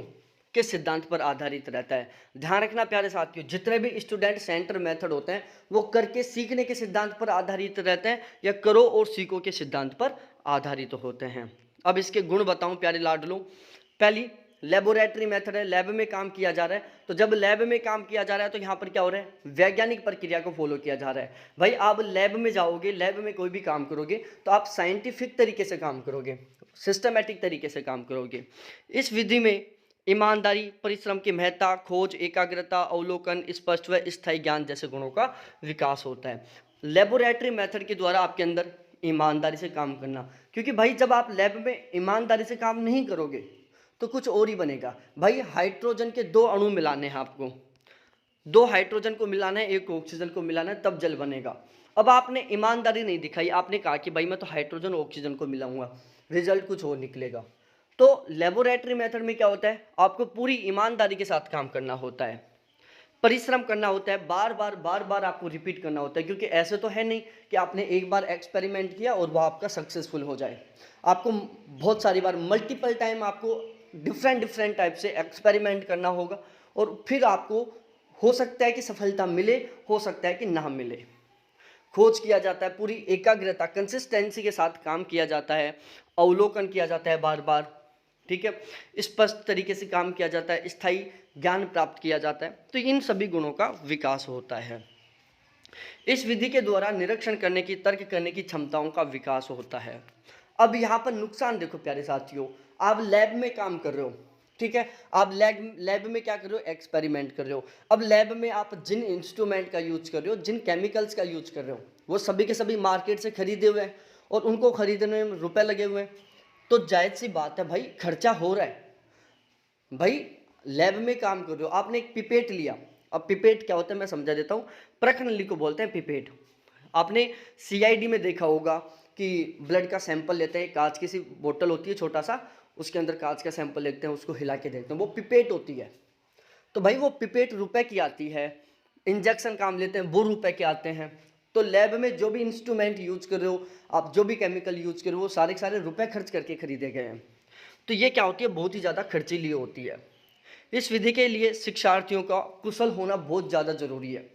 के सिद्धांत पर आधारित रहता है। ध्यान रखना प्यारे साथियों, जितने भी स्टूडेंट सेंटर मेथड होते हैं वो करके सीखने के सिद्धांत पर आधारित रहते हैं या करो और सीखो के सिद्धांत पर आधारित होते हैं। अब इसके गुण बताऊं प्यारे लाडलों। पहली, लेबोरेटरी मेथड है, लैब में काम किया जा रहा है। तो जब लैब में काम किया जा रहा है तो यहाँ पर क्या हो रहा है, वैज्ञानिक प्रक्रिया को फॉलो किया जा रहा है। भाई आप लैब में जाओगे, लैब में कोई भी काम करोगे तो आप साइंटिफिक तरीके से काम करोगे, सिस्टमेटिक तरीके से काम करोगे। इस विधि में ईमानदारी, परिश्रम की महत्ता, खोज, एकाग्रता, अवलोकन, स्पष्ट व स्थायी ज्ञान जैसे गुणों का विकास होता है। लेबोरेटरी मेथड के द्वारा आपके अंदर ईमानदारी से काम करना, क्योंकि भाई जब आप लैब में ईमानदारी से काम नहीं करोगे तो कुछ और ही बनेगा। भाई हाइड्रोजन के दो अणु मिलाने हैं आपको, दो हाइड्रोजन को मिलाना है, एक ऑक्सीजन को मिलाना है, तब जल बनेगा। अब आपने ईमानदारी नहीं दिखाई, आपने कहा कि भाई मैं तो हाइड्रोजन और ऑक्सीजन को मिलाऊंगा, रिजल्ट कुछ और निकलेगा। तो लेबोरेटरी मेथड में क्या होता है, आपको पूरी ईमानदारी के साथ काम करना होता है। परिश्रम करना होता है, बार बार आपको रिपीट करना होता है, क्योंकि ऐसे तो है नहीं कि आपने एक बार एक्सपेरिमेंट किया और वो आपका सक्सेसफुल हो जाए। आपको बहुत सारी बार, मल्टीपल टाइम आपको डिफरेंट डिफरेंट टाइप से एक्सपेरिमेंट करना होगा, और फिर आपको हो सकता है कि सफलता मिले, हो सकता है कि ना मिले। खोज किया जाता है, पूरी एकाग्रता कंसिस्टेंसी के साथ काम किया जाता है, अवलोकन किया जाता है बार बार, ठीक है, स्पष्ट तरीके से काम किया जाता है, स्थायी ज्ञान प्राप्त किया जाता है। तो इन सभी गुणों का विकास होता है। इस विधि के द्वारा निरीक्षण करने की, तर्क करने की क्षमताओं का विकास होता है। अब यहाँ पर नुकसान देखो प्यारे साथियों, आप लैब में काम कर रहे हो, ठीक है, आप लैब में क्या कर रहे हो, एक्सपेरिमेंट कर रहे हो। अब लैब में आप जिन इंस्ट्रूमेंट का यूज कर रहे हो, जिन केमिकल्स का यूज कर रहे हो, वो सभी के सभी मार्केट से खरीदे हुए हैं, और उनको खरीदने में रुपए लगे हुए हैं। तो जायज़ सी बात है भाई, खर्चा हो रहा है। भाई लैब में काम कर रहे हो, आपने एक पिपेट लिया। अब पिपेट क्या होता है मैं समझा देता हूँ। प्रखनली को बोलते हैं पिपेट। आपने सीआईडी में देखा होगा कि ब्लड का सैंपल लेते हैं, कांच की सी बोतल होती है छोटा सा, उसके अंदर कांच का सैंपल लेते हैं, उसको हिला के देखते हैं, वो पिपेट होती है। तो भाई वो पिपेट रुपए की आती है। इंजेक्शन काम लेते हैं, वो रुपए के आते हैं। तो लैब में जो भी इंस्ट्रूमेंट यूज कर रहे हो आप, जो भी केमिकल यूज कर रहे हो, वो सारे के सारे रुपए खर्च करके खरीदे गए हैं। तो ये क्या होती है, बहुत ही ज़्यादा खर्चीली होती है। इस विधि के लिए शिक्षार्थियों का कुशल होना बहुत ज़्यादा जरूरी है।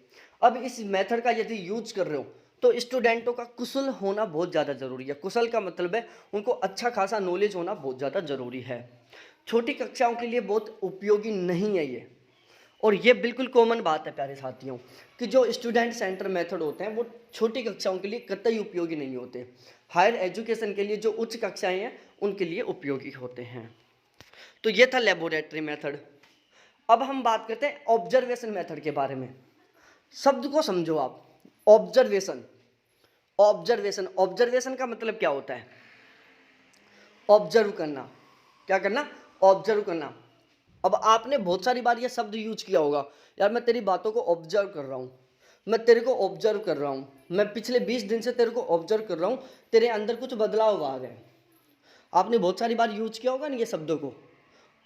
अब इस मेथड का यदि यूज कर रहे हो तो स्टूडेंटों का कुशल होना बहुत ज़्यादा जरूरी है। कुशल का मतलब है उनको अच्छा खासा नॉलेज होना बहुत ज़्यादा जरूरी है। छोटी कक्षाओं के लिए बहुत उपयोगी नहीं है ये, और ये बिल्कुल कॉमन बात है प्यारे साथियों कि जो स्टूडेंट सेंटर मेथड होते हैं वो छोटी कक्षाओं के लिए कतई उपयोगी नहीं होते। हायर एजुकेशन के लिए जो उच्च कक्षाएं हैं उनके लिए उपयोगी होते हैं। तो ये था लेबोरेटरी मेथड। अब हम बात करते हैं ऑब्जर्वेशन मेथड के बारे में। शब्द को समझो आप, ऑब्जर्वेशन। ऑब्जर्वेशन, ऑब्जर्वेशन का मतलब क्या होता है, ऑब्जर्व करना। क्या करना, ऑब्जर्व करना। अब आपने बहुत सारी बार ये शब्द यूज किया होगा, यार मैं तेरी बातों को ऑब्जर्व कर रहा हूँ, मैं तेरे को ऑब्जर्व कर रहा हूँ, मैं पिछले 20 दिन से तेरे को ऑब्जर्व कर रहा हूँ, तेरे अंदर कुछ बदलाव आ गए। आपने बहुत सारी बार यूज किया होगा ना ये शब्दों को।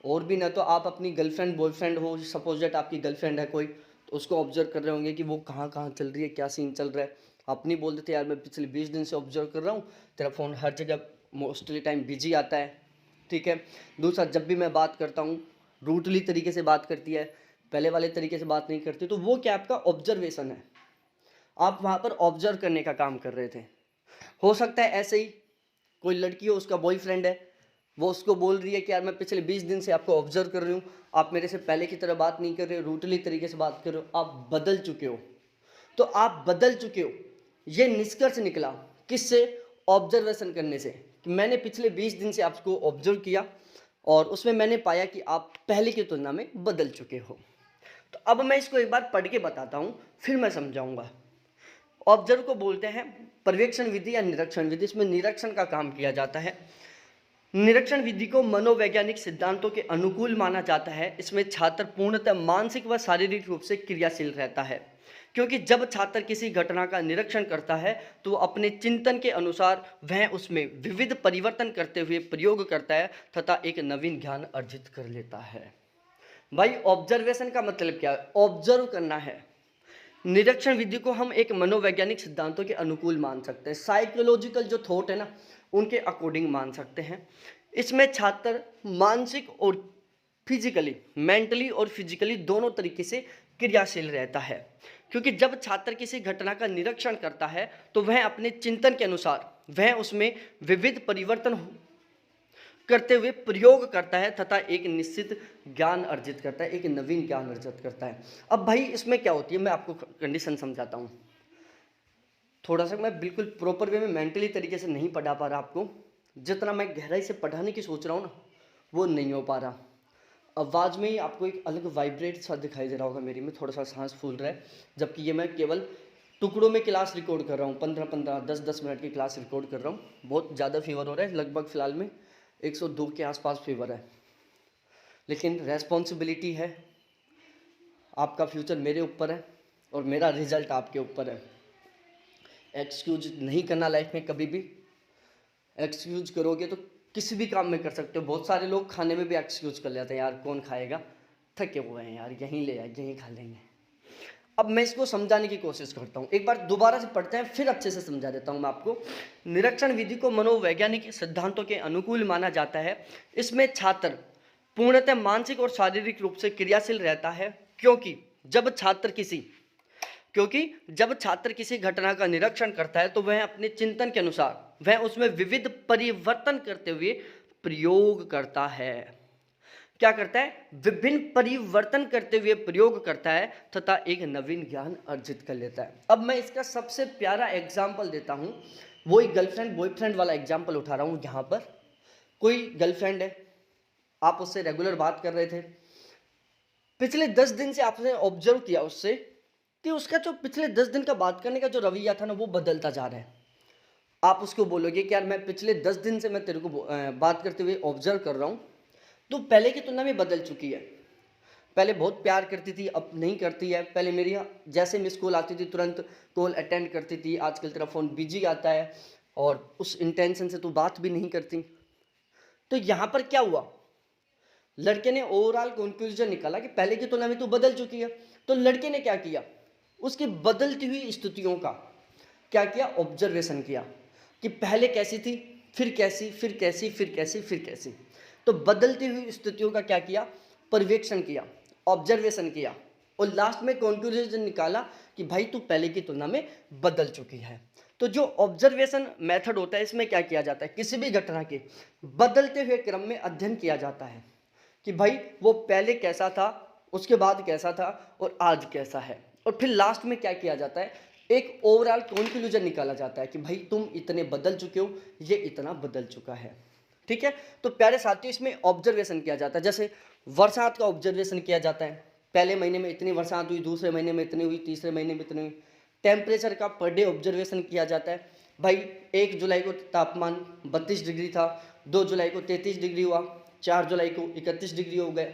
और भी ना तो आप अपनी गर्लफ्रेंड बॉयफ्रेंड हो, सपोज दैट आपकी गर्लफ्रेंड है कोई, तो उसको ऑब्जर्व कर रहे होंगे कि वो कहाँ कहाँ चल रही है, क्या सीन चल रहा है। आप नहीं बोल देते यार मैं पिछले 20 दिन से ऑब्जर्व कर रहा हूँ, तेरा फ़ोन हर जगह मोस्टली टाइम बिजी आता है, ठीक है। दूसरा, जब भी मैं बात करता हूँ रूटली तरीके से बात करती है, पहले वाले तरीके से बात नहीं करती। तो वो क्या आपका ऑब्जर्वेशन है, आप वहाँ पर ऑब्जर्व करने का काम कर रहे थे। हो सकता है ऐसे ही कोई लड़की हो, उसका बॉयफ्रेंड है, वो उसको बोल रही है कि यार मैं पिछले 20 दिन से आपको ऑब्जर्व कर रही हूँ, आप मेरे से पहले की तरह बात नहीं कर रहे हो, रूटली तरीके से बात कर रहे हो, आप बदल चुके हो। तो आप बदल चुके हो, ये निष्कर्ष निकला किससे, ऑब्जर्वेशन करने से, कि मैंने पिछले 20 दिन से आपको ऑब्जर्व किया और उसमें मैंने पाया कि आप पहले की तुलना में बदल चुके हो। तो अब मैं इसको एक बार पढ़ के बताता हूँ, फिर मैं समझाऊंगा। ऑब्जर्व को बोलते हैं पर्यवेक्षण विधि या निरीक्षण विधि। इसमें निरीक्षण का काम किया जाता है। निरीक्षण विधि को मनोवैज्ञानिक सिद्धांतों के अनुकूल माना जाता है। इसमें छात्र पूर्णतः मानसिक व शारीरिक रूप से क्रियाशील रहता है, क्योंकि जब छात्र किसी घटना का निरीक्षण करता है तो अपने चिंतन के अनुसार वह उसमें विविध परिवर्तन करते हुए प्रयोग करता है तथा एक नवीन ज्ञान अर्जित कर लेता है। भाई ऑब्जर्वेशन का मतलब क्या है, ऑब्जर्व करना है। निरीक्षण विधि को हम एक मनोवैज्ञानिक सिद्धांतों के अनुकूल मान सकते हैं, साइकोलॉजिकल जो थॉट है ना उनके अकॉर्डिंग मान सकते हैं। इसमें छात्र मानसिक और फिजिकली, मेंटली और फिजिकली दोनों तरीके से क्रियाशील रहता है, क्योंकि जब छात्र किसी घटना का निरीक्षण करता है तो वह अपने चिंतन के अनुसार वह उसमें विविध परिवर्तन करते हुए प्रयोग करता है तथा एक निश्चित ज्ञान अर्जित करता है, एक नवीन ज्ञान अर्जित करता है। अब भाई इसमें क्या होती है, मैं आपको कंडीशन समझाता हूँ। थोड़ा सा मैं बिल्कुल प्रॉपर वे में मेंटली तरीके से नहीं पढ़ा पा रहा आपको, जितना मैं गहराई से पढ़ाने की सोच रहा हूँ ना वो नहीं हो पा रहा। आवाज़ में ही आपको एक अलग वाइब्रेट सा दिखाई दे रहा होगा मेरी में, थोड़ा सा सांस फूल रहा है, जबकि ये मैं केवल टुकड़ों में क्लास रिकॉर्ड कर रहा हूँ, 15-15 10-10 मिनट की क्लास रिकॉर्ड कर रहा हूँ। बहुत ज़्यादा फीवर हो रहा है, लगभग फ़िलहाल में 102 के आसपास फीवर है, लेकिन रेस्पॉन्सिबिलिटी है। आपका फ्यूचर मेरे ऊपर है और मेरा रिजल्ट आपके ऊपर है। एक्सक्यूज नहीं करना लाइफ में कभी भी। एक्सक्यूज करोगे तो किसी भी काम में कर सकते हो। बहुत सारे लोग खाने में भी एक्सक्यूज कर लेते हैं, यार कौन खाएगा, थके हुए हैं यार, यहीं ले आए यहीं खा लेंगे। अब मैं इसको समझाने की कोशिश करता हूँ, एक बार दोबारा से पढ़ते हैं, फिर अच्छे से समझा देता हूँ मैं आपको। निरीक्षण विधि को मनोवैज्ञानिक सिद्धांतों के अनुकूल माना जाता है। इसमें छात्र पूर्णतः मानसिक और शारीरिक रूप से क्रियाशील रहता है, क्योंकि जब छात्र किसी घटना का निरीक्षण करता है तो वह अपने चिंतन के अनुसार वह उसमें विविध परिवर्तन करते हुए प्रयोग करता है। क्या करता है? विभिन्न परिवर्तन करते हुए प्रयोग करता है तथा एक नवीन ज्ञान अर्जित कर लेता है। अब मैं इसका सबसे प्यारा एग्जाम्पल देता हूं, वो एक गर्लफ्रेंड बॉयफ्रेंड वाला एग्जाम्पल उठा रहा हूं। यहां पर कोई गर्लफ्रेंड है, आप उससे रेगुलर बात कर रहे थे, पिछले 10 दिन से आपने ऑब्जर्व किया उससे कि उसका जो पिछले 10 दिन का बात करने का जो रवैया था ना, वो बदलता जा रहा है। आप उसको बोलोगे कि यार मैं पिछले 10 दिन से मैं तेरे को बात करते हुए ऑब्जर्व कर रहा हूँ, तो पहले की तुलना में बदल चुकी है। पहले बहुत प्यार करती थी, अब नहीं करती है। पहले मेरी जैसे मिस कॉल आती थी तुरंत कॉल अटेंड करती थी, आजकल तेरा फ़ोन बिजी आता है और उस इंटेंशन से तू बात भी नहीं करती। तो यहाँ पर क्या हुआ, लड़के ने ओवरऑल कंक्लूजन निकाला कि पहले की तुलना में तू बदल चुकी है। तो लड़के ने क्या किया, उसकी बदलती हुई स्थितियों का क्या किया, ऑब्जर्वेशन किया कि पहले कैसी थी, फिर कैसी, फिर कैसी, फिर कैसी, फिर कैसी। तो बदलती हुई स्थितियों का क्या किया, पर्यवेक्षण किया, ऑब्जर्वेशन किया और लास्ट में कंक्लूजन निकाला कि भाई तू पहले की तुलना में बदल चुकी है। तो जो ऑब्जर्वेशन मेथड होता है, इसमें क्या किया जाता है, किसी भी घटना के बदलते हुए क्रम में अध्ययन किया जाता है कि भाई वो पहले कैसा था, उसके बाद कैसा था और आज कैसा है। और फिर लास्ट में क्या किया जाता है, एक ओवरऑल कंक्लूजन निकाला जाता है कि भाई तुम इतने बदल चुके हो, ये इतना बदल चुका है। ठीक है, तो प्यारे साथियों इसमें ऑब्जर्वेशन किया जाता है। जैसे बरसात का ऑब्जर्वेशन किया जाता है, पहले महीने में इतनी बरसात हुई, दूसरे महीने में इतनी हुई, तीसरे महीने में इतनी हुई। टेम्परेचर का पर डे ऑब्जर्वेशन किया जाता है, भाई 1 जुलाई को तापमान 32 डिग्री था, 2 जुलाई को 33 डिग्री हुआ, 4 जुलाई को 31 डिग्री हो गए।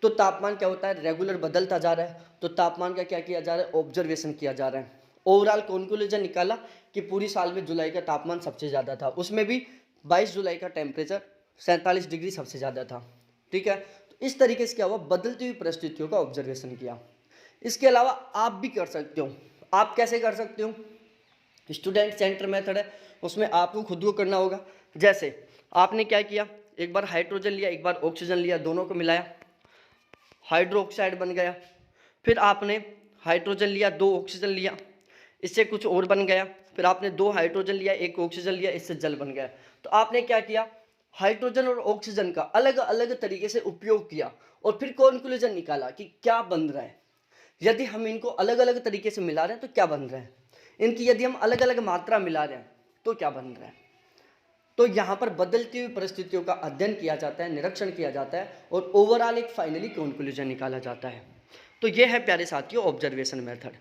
तो तापमान क्या होता है, रेगुलर बदलता जा रहा है। तो तापमान का क्या किया जा रहा है, ऑब्जर्वेशन किया जा रहा है। ओवरऑल कंक्लूजन निकाला कि पूरी साल में जुलाई का तापमान सबसे ज़्यादा था, उसमें भी 22 जुलाई का टेम्परेचर 47 डिग्री सबसे ज़्यादा था। ठीक है, तो इस तरीके से क्या हुआ, बदलती हुई परिस्थितियों का ऑब्जर्वेशन किया। इसके अलावा आप भी कर सकते हो। आप कैसे कर सकते हो, स्टूडेंट सेंटर मेथड है, उसमें आपको खुद को करना होगा। जैसे आपने क्या किया, एक बार हाइड्रोजन लिया, एक बार ऑक्सीजन लिया, दोनों को मिलाया, हाइड्रो ऑक्साइड बन गया। फिर आपने हाइड्रोजन लिया, 2 ऑक्सीजन लिया, इससे कुछ और बन गया। फिर आपने 2 हाइड्रोजन लिया, 1 ऑक्सीजन लिया, इससे जल बन गया। तो आपने क्या किया, हाइड्रोजन और ऑक्सीजन का अलग अलग तरीके से उपयोग किया और फिर कंक्लूजन निकाला कि क्या बन रहा है। यदि हम इनको अलग अलग तरीके से मिला रहे हैं तो क्या बन रहा है, इनकी यदि हम अलग अलग मात्रा मिला रहे हैं तो क्या बन रहा है। तो यहाँ पर बदलती हुई परिस्थितियों का अध्ययन किया जाता है, निरीक्षण किया जाता है और ओवरऑल एक फाइनली कंक्लूजन निकाला जाता है। तो यह है प्यारे साथियों ऑब्जर्वेशन मेथड।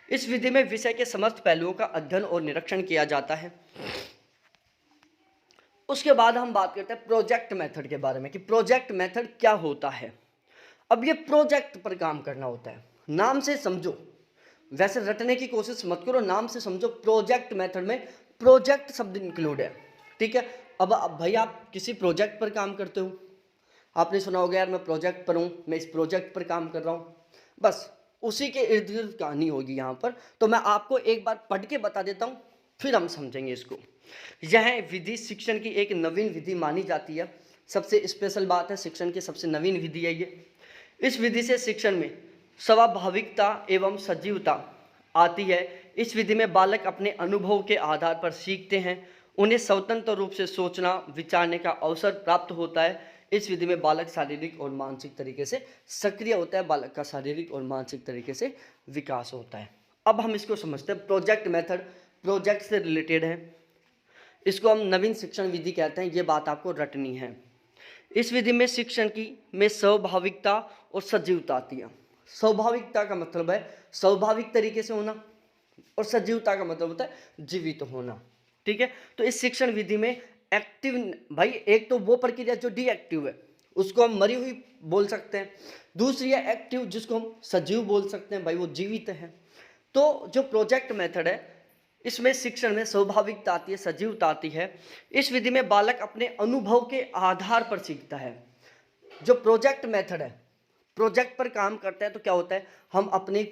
इस विधि में विषय के समस्त पहलुओं का अध्ययन और निरीक्षण किया जाता है। उसके बाद हम बात करते हैं प्रोजेक्ट मेथड के बारे में कि प्रोजेक्ट मेथड क्या होता है। अब ये प्रोजेक्ट पर काम करना होता है, नाम से समझो, वैसे रटने की कोशिश मत करो, नाम से समझो। प्रोजेक्ट मेथड में प्रोजेक्ट शब्द इंक्लूड है। ठीक है, अब भाई आप किसी प्रोजेक्ट पर काम करते हो, आपने सुना होगा यार मैं प्रोजेक्ट पर हूँ, मैं इस प्रोजेक्ट पर काम कर रहा हूँ, बस उसी के इर्द गिर्द कहानी होगी यहाँ पर। तो मैं आपको एक बार पढ़ के बता देता हूँ, फिर हम समझेंगे इसको। यह विधि शिक्षण की एक नवीन विधि मानी जाती है। सबसे स्पेशल बात है, शिक्षण की सबसे नवीन विधि है ये। इस विधि से शिक्षण में स्वाभाविकता एवं सजीवता आती है। इस विधि में बालक अपने अनुभव के आधार पर सीखते हैं, उन्हें स्वतंत्र रूप से सोचना विचारने का अवसर प्राप्त होता है। इस विधि में बालक शारीरिक और मानसिक तरीके से सक्रिय होता है, बालक का शारीरिक और मानसिक तरीके से विकास होता है। अब हम इसको समझते हैं। प्रोजेक्ट मेथड प्रोजेक्ट से रिलेटेड है, इसको हम नवीन शिक्षण विधि कहते हैं, ये बात आपको रटनी है। इस विधि में शिक्षण में स्वाभाविकता और सजीवता आती है। स्वाभाविकता का मतलब है स्वाभाविक तरीके से होना और सजीवता का मतलब होता है जीवित होना। ठीक है, तो इस शिक्षण विधि में एक्टिव, भाई एक तो वो प्रक्रिया जो डीएक्टिव है उसको हम मरी हुई बोल सकते हैं, दूसरी है एक्टिव जिसको हम सजीव बोल सकते हैं, भाई वो जीवित है। तो जो प्रोजेक्ट मेथड है इसमें शिक्षण में स्वाभाविकता आती है, सजीवता आती है। इस विधि में बालक अपने अनुभव के आधार पर सीखता है। जो प्रोजेक्ट मेथड है, प्रोजेक्ट पर काम करता है तो क्या होता है, हम अपने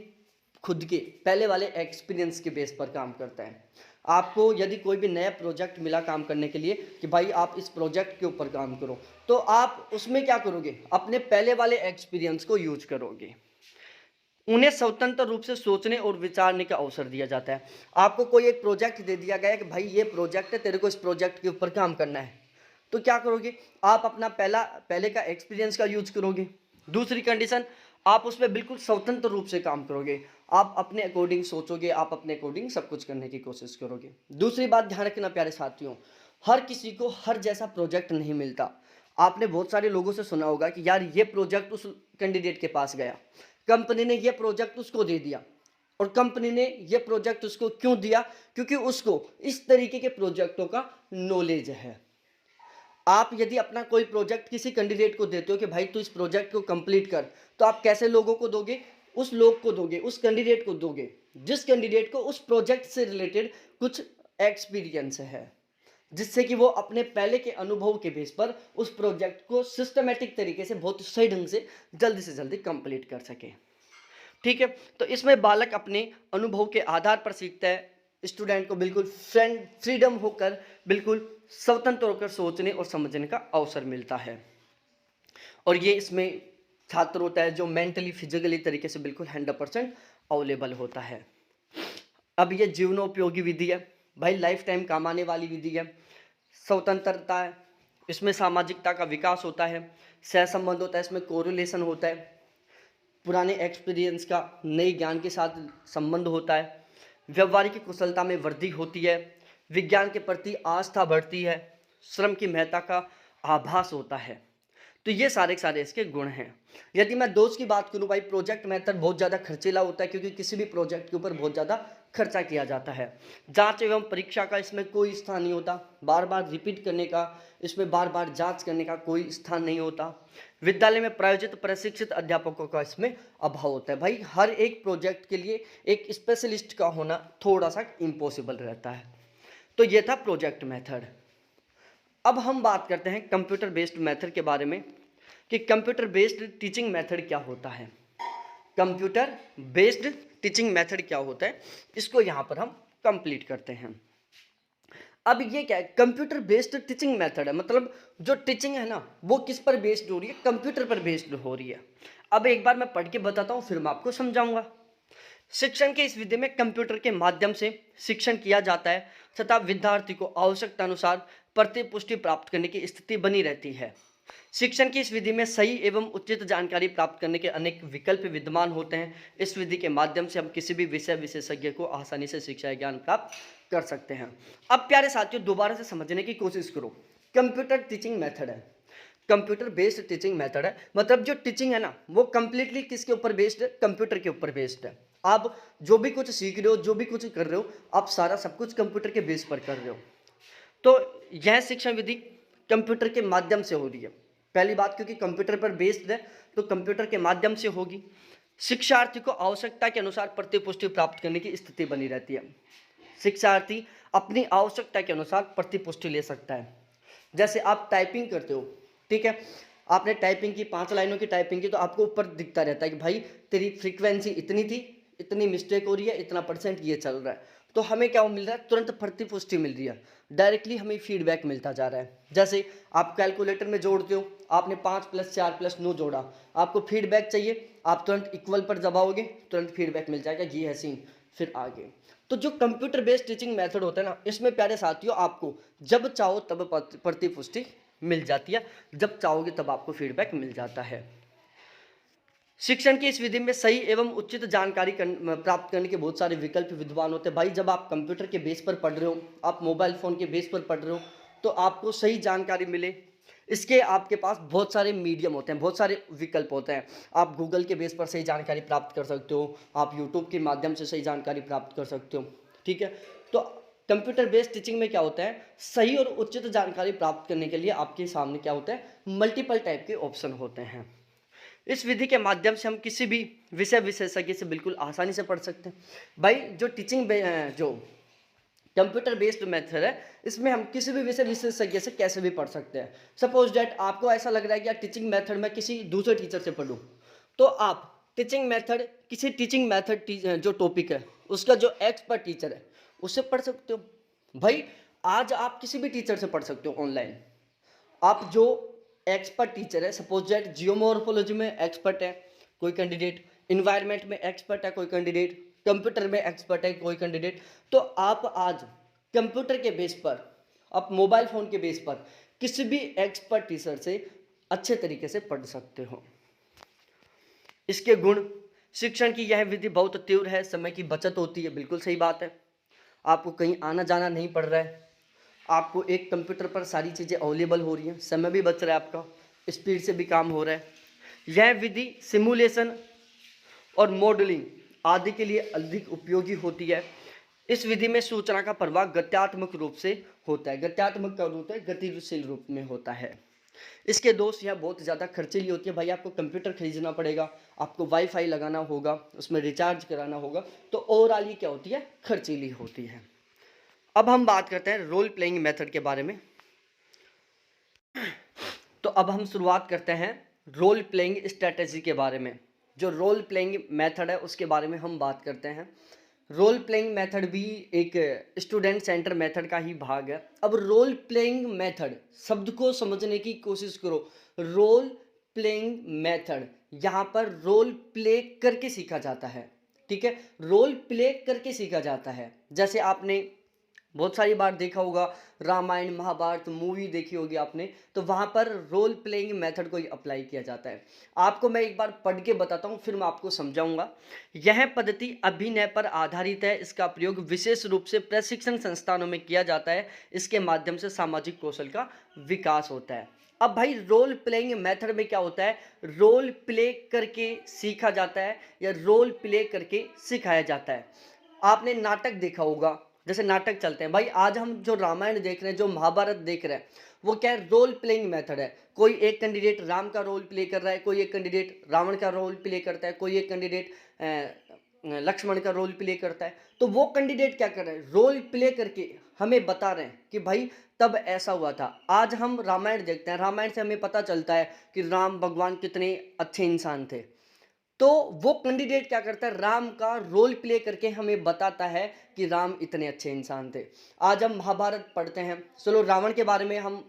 खुद के पहले वाले एक्सपीरियंस के बेस पर काम करता है। आपको यदि कोई भी नया प्रोजेक्ट मिला काम करने के लिए कि भाई आप इस प्रोजेक्ट के ऊपर काम करो, तो आप उसमें क्या करोगे, अपने पहले वाले एक्सपीरियंस को यूज करोगे। उन्हें स्वतंत्र रूप से सोचने और विचारने का अवसर दिया जाता है। आपको कोई एक प्रोजेक्ट दे दिया गया है कि भाई ये प्रोजेक्ट है, तेरे को इस प्रोजेक्ट के ऊपर काम करना है, तो क्या करोगे, आप अपना पहले का एक्सपीरियंस का यूज करोगे। दूसरी कंडीशन, आप उसमें बिल्कुल स्वतंत्र रूप से काम करोगे, आप अपने अकॉर्डिंग सोचोगे, आप अपने अकॉर्डिंग सब कुछ करने की कोशिश करोगे। दूसरी बात ध्यान रखना प्यारे साथियों, हर किसी को हर जैसा प्रोजेक्ट नहीं मिलता। आपने बहुत सारे लोगों से सुना होगा कि यार ये प्रोजेक्ट उस कैंडिडेट के पास गया, कंपनी ने ये प्रोजेक्ट उसको दे दिया, और कंपनी ने ये प्रोजेक्ट उसको क्यों दिया, क्योंकि उसको इस तरीके के प्रोजेक्टों का नॉलेज है। आप यदि अपना कोई प्रोजेक्ट किसी कैंडिडेट को देते हो कि भाई तू इस प्रोजेक्ट को कंप्लीट कर, तो आप कैसे लोगों को दोगे, उस लोग को दोगे, उस कैंडिडेट को दोगे जिस कैंडिडेट को उस प्रोजेक्ट से रिलेटेड कुछ एक्सपीरियंस है, जिससे कि वो अपने पहले के अनुभव के बेस पर उस प्रोजेक्ट को सिस्टमेटिक तरीके से बहुत सही ढंग से जल्दी कंप्लीट कर सके। ठीक है, तो इसमें बालक अपने अनुभव के आधार पर सीखता है। स्टूडेंट को बिल्कुल फ्रीडम होकर, बिल्कुल स्वतंत्र होकर सोचने और समझने का अवसर मिलता है। और ये इसमें छात्र होता है जो मेंटली फिजिकली तरीके से बिल्कुल 100% अवेलेबल होता है। अब ये जीवनोपयोगी विधि है भाई, लाइफ टाइम काम आने वाली विधि है। स्वतंत्रता है, इसमें सामाजिकता का विकास होता है, सहसंबंध होता है, इसमें कोरिलेशन होता है, पुराने एक्सपीरियंस का नए ज्ञान के साथ संबंध होता है, व्यवहारिक कुशलता में वृद्धि होती है, विज्ञान के प्रति आस्था बढ़ती है, श्रम की महत्ता का आभास होता है। तो ये सारे इसके गुण हैं। यदि मैं दोस्त की बात करूं भाई, प्रोजेक्ट मेथड बहुत ज़्यादा खर्चीला होता है, क्योंकि किसी भी प्रोजेक्ट के ऊपर बहुत ज़्यादा खर्चा किया जाता है। जांच एवं परीक्षा का इसमें कोई स्थान नहीं होता, बार बार रिपीट करने का, इसमें बार बार जांच करने का कोई स्थान नहीं होता। विद्यालय में प्रायोजित प्रशिक्षित अध्यापकों का इसमें अभाव होता है। भाई हर एक प्रोजेक्ट के लिए एक स्पेशलिस्ट का होना थोड़ा सा इम्पॉसिबल रहता है। तो ये था प्रोजेक्ट मेथड। अब हम बात करते हैं कंप्यूटर बेस्ड मेथड के बारे में कि कंप्यूटर बेस्ड टीचिंग मेथड क्या होता है। कंप्यूटर बेस्ड टीचिंग मेथड क्या होता है, इसको यहाँ पर हम कंप्लीट करते हैं। अब ये क्या है, कंप्यूटर बेस्ड टीचिंग मेथड है, मतलब जो टीचिंग है ना वो किस पर बेस्ड हो रही है, कंप्यूटर पर बेस्ड हो रही है। अब एक बार मैं पढ़ के बताता हूँ, फिर मैं आपको समझाऊंगा। शिक्षण के इस विधि में कंप्यूटर के माध्यम से शिक्षण किया जाता है तथा विद्यार्थी को आवश्यकता अनुसार प्रतिपुष्टि प्राप्त करने की स्थिति बनी रहती है। शिक्षण की इस विधि में सही एवं उचित जानकारी प्राप्त करने के अनेक विकल्प विद्यमान होते हैं। इस विधि के माध्यम से हम किसी भी विषय विशेषज्ञ को आसानी से शिक्षा ज्ञान प्राप्त कर सकते हैं। अब प्यारे साथियों, दोबारा से समझने की कोशिश करो। कंप्यूटर टीचिंग मेथड है, कंप्यूटर बेस्ड टीचिंग मेथड है, मतलब जो टीचिंग है ना वो कंप्लीटली किसके ऊपर बेस्ड है, कंप्यूटर के ऊपर बेस्ड है। आप जो भी कुछ सीख रहे हो, जो भी कुछ कर रहे हो, आप सारा सब कुछ कंप्यूटर के बेस पर कर रहे हो। तो यह शिक्षण विधि कंप्यूटर के माध्यम से हो रही है। पहली बात, क्योंकि कंप्यूटर पर बेस्ड है तो कंप्यूटर के माध्यम से होगी। शिक्षार्थी को आवश्यकता के अनुसार प्रतिपुष्टि प्राप्त करने की स्थिति बनी रहती है। शिक्षार्थी अपनी आवश्यकता के अनुसार प्रतिपुष्टि ले सकता है। जैसे आप टाइपिंग करते हो, ठीक है, आपने टाइपिंग की 5 लाइनों की टाइपिंग की, तो आपको ऊपर दिखता रहता है कि भाई तेरी फ्रीक्वेंसी इतनी थी, इतनी मिस्टेक हो रही है, इतना % ये चल रहा है। तो हमें क्या मिल रहा है, तुरंत प्रतिपुष्टि मिल रही है, डायरेक्टली हमें फीडबैक मिलता जा रहा है। जैसे आप कैलकुलेटर में जोड़ते हो, आपने 5 + 4 + 9 जोड़ा, आपको फीडबैक चाहिए, आप तुरंत इक्वल पर दबाओगे, तुरंत फीडबैक मिल जाएगा, ये है सीन, फिर आगे। तो जो कंप्यूटर बेस्ड टीचिंग मेथड होता है ना, इसमें प्यारे साथियों आपको जब चाहो तब प्रतिपुष्टि मिल जाती है, जब चाहोगे तब आपको फीडबैक मिल जाता है। शिक्षण की इस विधि में सही एवं उचित जानकारी प्राप्त करने के बहुत सारे विकल्प विद्यमान होते हैं। भाई जब आप कंप्यूटर के बेस पर पढ़ रहे हो, आप मोबाइल फ़ोन के बेस पर पढ़ रहे हो, तो आपको सही जानकारी मिले, इसके आपके पास बहुत सारे मीडियम होते हैं, बहुत सारे विकल्प होते हैं। आप गूगल के बेस पर सही जानकारी प्राप्त कर सकते हो, आप यूट्यूब के माध्यम से सही जानकारी प्राप्त कर सकते हो, ठीक है। तो कंप्यूटर बेस्ड टीचिंग में क्या होता है, सही और उचित जानकारी प्राप्त करने के लिए आपके सामने क्या होता है, मल्टीपल टाइप के ऑप्शन होते हैं। इस विधि के माध्यम से हम किसी भी विषय विशेषज्ञ से बिल्कुल आसानी से पढ़ सकते हैं। भाई जो जो कंप्यूटर बेस्ड मेथड है, इसमें हम किसी भी विषय विशेषज्ञ से कैसे भी पढ़ सकते हैं। सपोज डैट आपको ऐसा लग रहा है कि यार टीचिंग मेथड में किसी दूसरे टीचर से पढ़ूँ, तो आप टीचिंग मेथड, किसी टीचिंग मेथड जो टॉपिक है उसका जो एक्सपर्ट टीचर है उससे पढ़ सकते हो। भाई आज आप किसी भी टीचर से पढ़ सकते हो ऑनलाइन। आप जो एक्सपर्ट टीचर है, सपोज दैट जियोमॉर्फोलॉजी में एक्सपर्ट है कोई कैंडिडेट, इन्वायरमेंट में एक्सपर्ट है कोई कैंडिडेट, कंप्यूटर में एक्सपर्ट है कोई कैंडिडेट, तो आप आज कंप्यूटर के बेस पर, आप मोबाइल फ़ोन के बेस पर किसी भी एक्सपर्ट टीचर से अच्छे तरीके से पढ़ सकते हो। इसके गुण, शिक्षण की यह विधि बहुत तीव्र है, समय की बचत होती है, बिल्कुल सही बात है। आपको कहीं आना जाना नहीं पड़ रहा है, आपको एक कंप्यूटर पर सारी चीज़ें अवेलेबल हो रही हैं, समय भी बच रहा है आपका, स्पीड से भी काम हो रहा है। यह विधि सिमुलेशन और मॉडलिंग आदि के लिए अधिक उपयोगी होती है। इस विधि में सूचना का प्रवाह गत्यात्मक रूप से होता है। गत्यात्मक का रूप है, गतिशील रूप में होता है। इसके दोस्त यह बहुत ज़्यादा खर्चीली होती है। भाई आपको कंप्यूटर खरीदना पड़ेगा, आपको वाईफाई लगाना होगा, उसमें रिचार्ज कराना होगा, तो ओवरऑल ये क्या होती है, खर्चीली होती है। अब हम बात करते हैं रोल प्लेइंग मेथड के बारे में। तो अब हम शुरुआत करते हैं रोल प्लेइंग स्ट्रेटेजी के बारे में। जो रोल प्लेइंग मेथड है उसके बारे में हम बात करते हैं। रोल प्लेइंग मेथड भी एक स्टूडेंट सेंटर मेथड का ही भाग है। अब रोल प्लेइंग मेथड शब्द को समझने की कोशिश करो। रोल प्लेइंग मेथड, यहाँ पर रोल प्ले करके सीखा जाता है, ठीक है, रोल प्ले करके सीखा जाता है। जैसे आपने बहुत सारी बार देखा होगा, रामायण महाभारत मूवी देखी होगी आपने, तो वहाँ पर रोल प्लेइंग मेथड को ही अप्लाई किया जाता है। आपको मैं एक बार पढ़ के बताता हूँ, फिर मैं आपको समझाऊंगा। यह पद्धति अभिनय पर आधारित है। इसका प्रयोग विशेष रूप से प्रशिक्षण संस्थानों में किया जाता है। इसके माध्यम से सामाजिक कौशल का विकास होता है। अब भाई रोल प्लेइंग मेथड में क्या होता है, रोल प्ले करके सीखा जाता है या रोल प्ले करके सिखाया जाता है। आपने नाटक देखा होगा, जैसे नाटक चलते हैं भाई, आज हम जो रामायण देख रहे हैं, जो महाभारत देख रहे हैं, वो क्या है, रोल प्लेइंग मेथड है। कोई एक कैंडिडेट राम का रोल प्ले कर रहा है, कोई एक कैंडिडेट रावण का रोल प्ले करता है, कोई एक कैंडिडेट लक्ष्मण का रोल प्ले करता है। तो वो कैंडिडेट क्या कर रहे हैं, रोल प्ले करके हमें बता रहे हैं कि भाई तब ऐसा हुआ था। आज हम रामायण देखते हैं, रामायण से हमें पता चलता है कि राम भगवान कितने अच्छे इंसान थे। तो वो कैंडिडेट क्या करता है, राम का रोल प्ले करके हमें बताता है कि राम इतने अच्छे इंसान थे। आज हम महाभारत पढ़ते हैं, चलो रावण के बारे में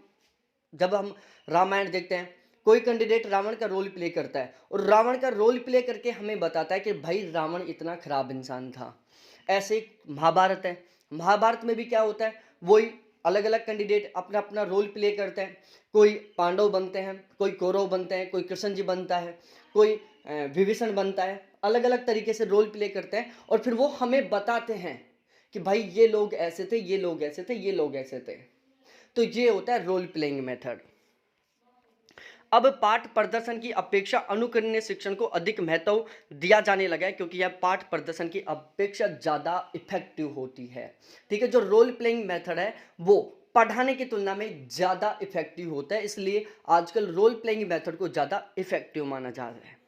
जब हम रामायण देखते हैं, कोई कैंडिडेट रावण का रोल प्ले करता है और रावण का रोल प्ले करके हमें बताता है कि भाई रावण इतना खराब इंसान था। ऐसे महाभारत है, महाभारत में भी क्या होता है, वही अलग अलग कैंडिडेट अपना अपना रोल प्ले करते हैं। कोई पांडव बनते हैं, कोई कौरव बनते हैं, कोई कृष्ण जी बनता है, कोई विभीषण बनता है। अलग अलग तरीके से रोल प्ले करते हैं और फिर वो हमें बताते हैं कि भाई ये लोग ऐसे थे, ये लोग ऐसे थे, ये लोग ऐसे थे। तो ये होता है रोल प्लेइंग मेथड। अब पाठ प्रदर्शन की अपेक्षा अनुकरणीय शिक्षण को अधिक महत्व दिया जाने लगा है, क्योंकि यह पाठ प्रदर्शन की अपेक्षा ज़्यादा इफेक्टिव होती है। ठीक है, जो रोल प्लेइंग मेथड है वो पढ़ाने की तुलना में ज़्यादा इफेक्टिव होता है, इसलिए आजकल रोल प्लेइंग मेथड को ज़्यादा इफेक्टिव माना जा रहा है।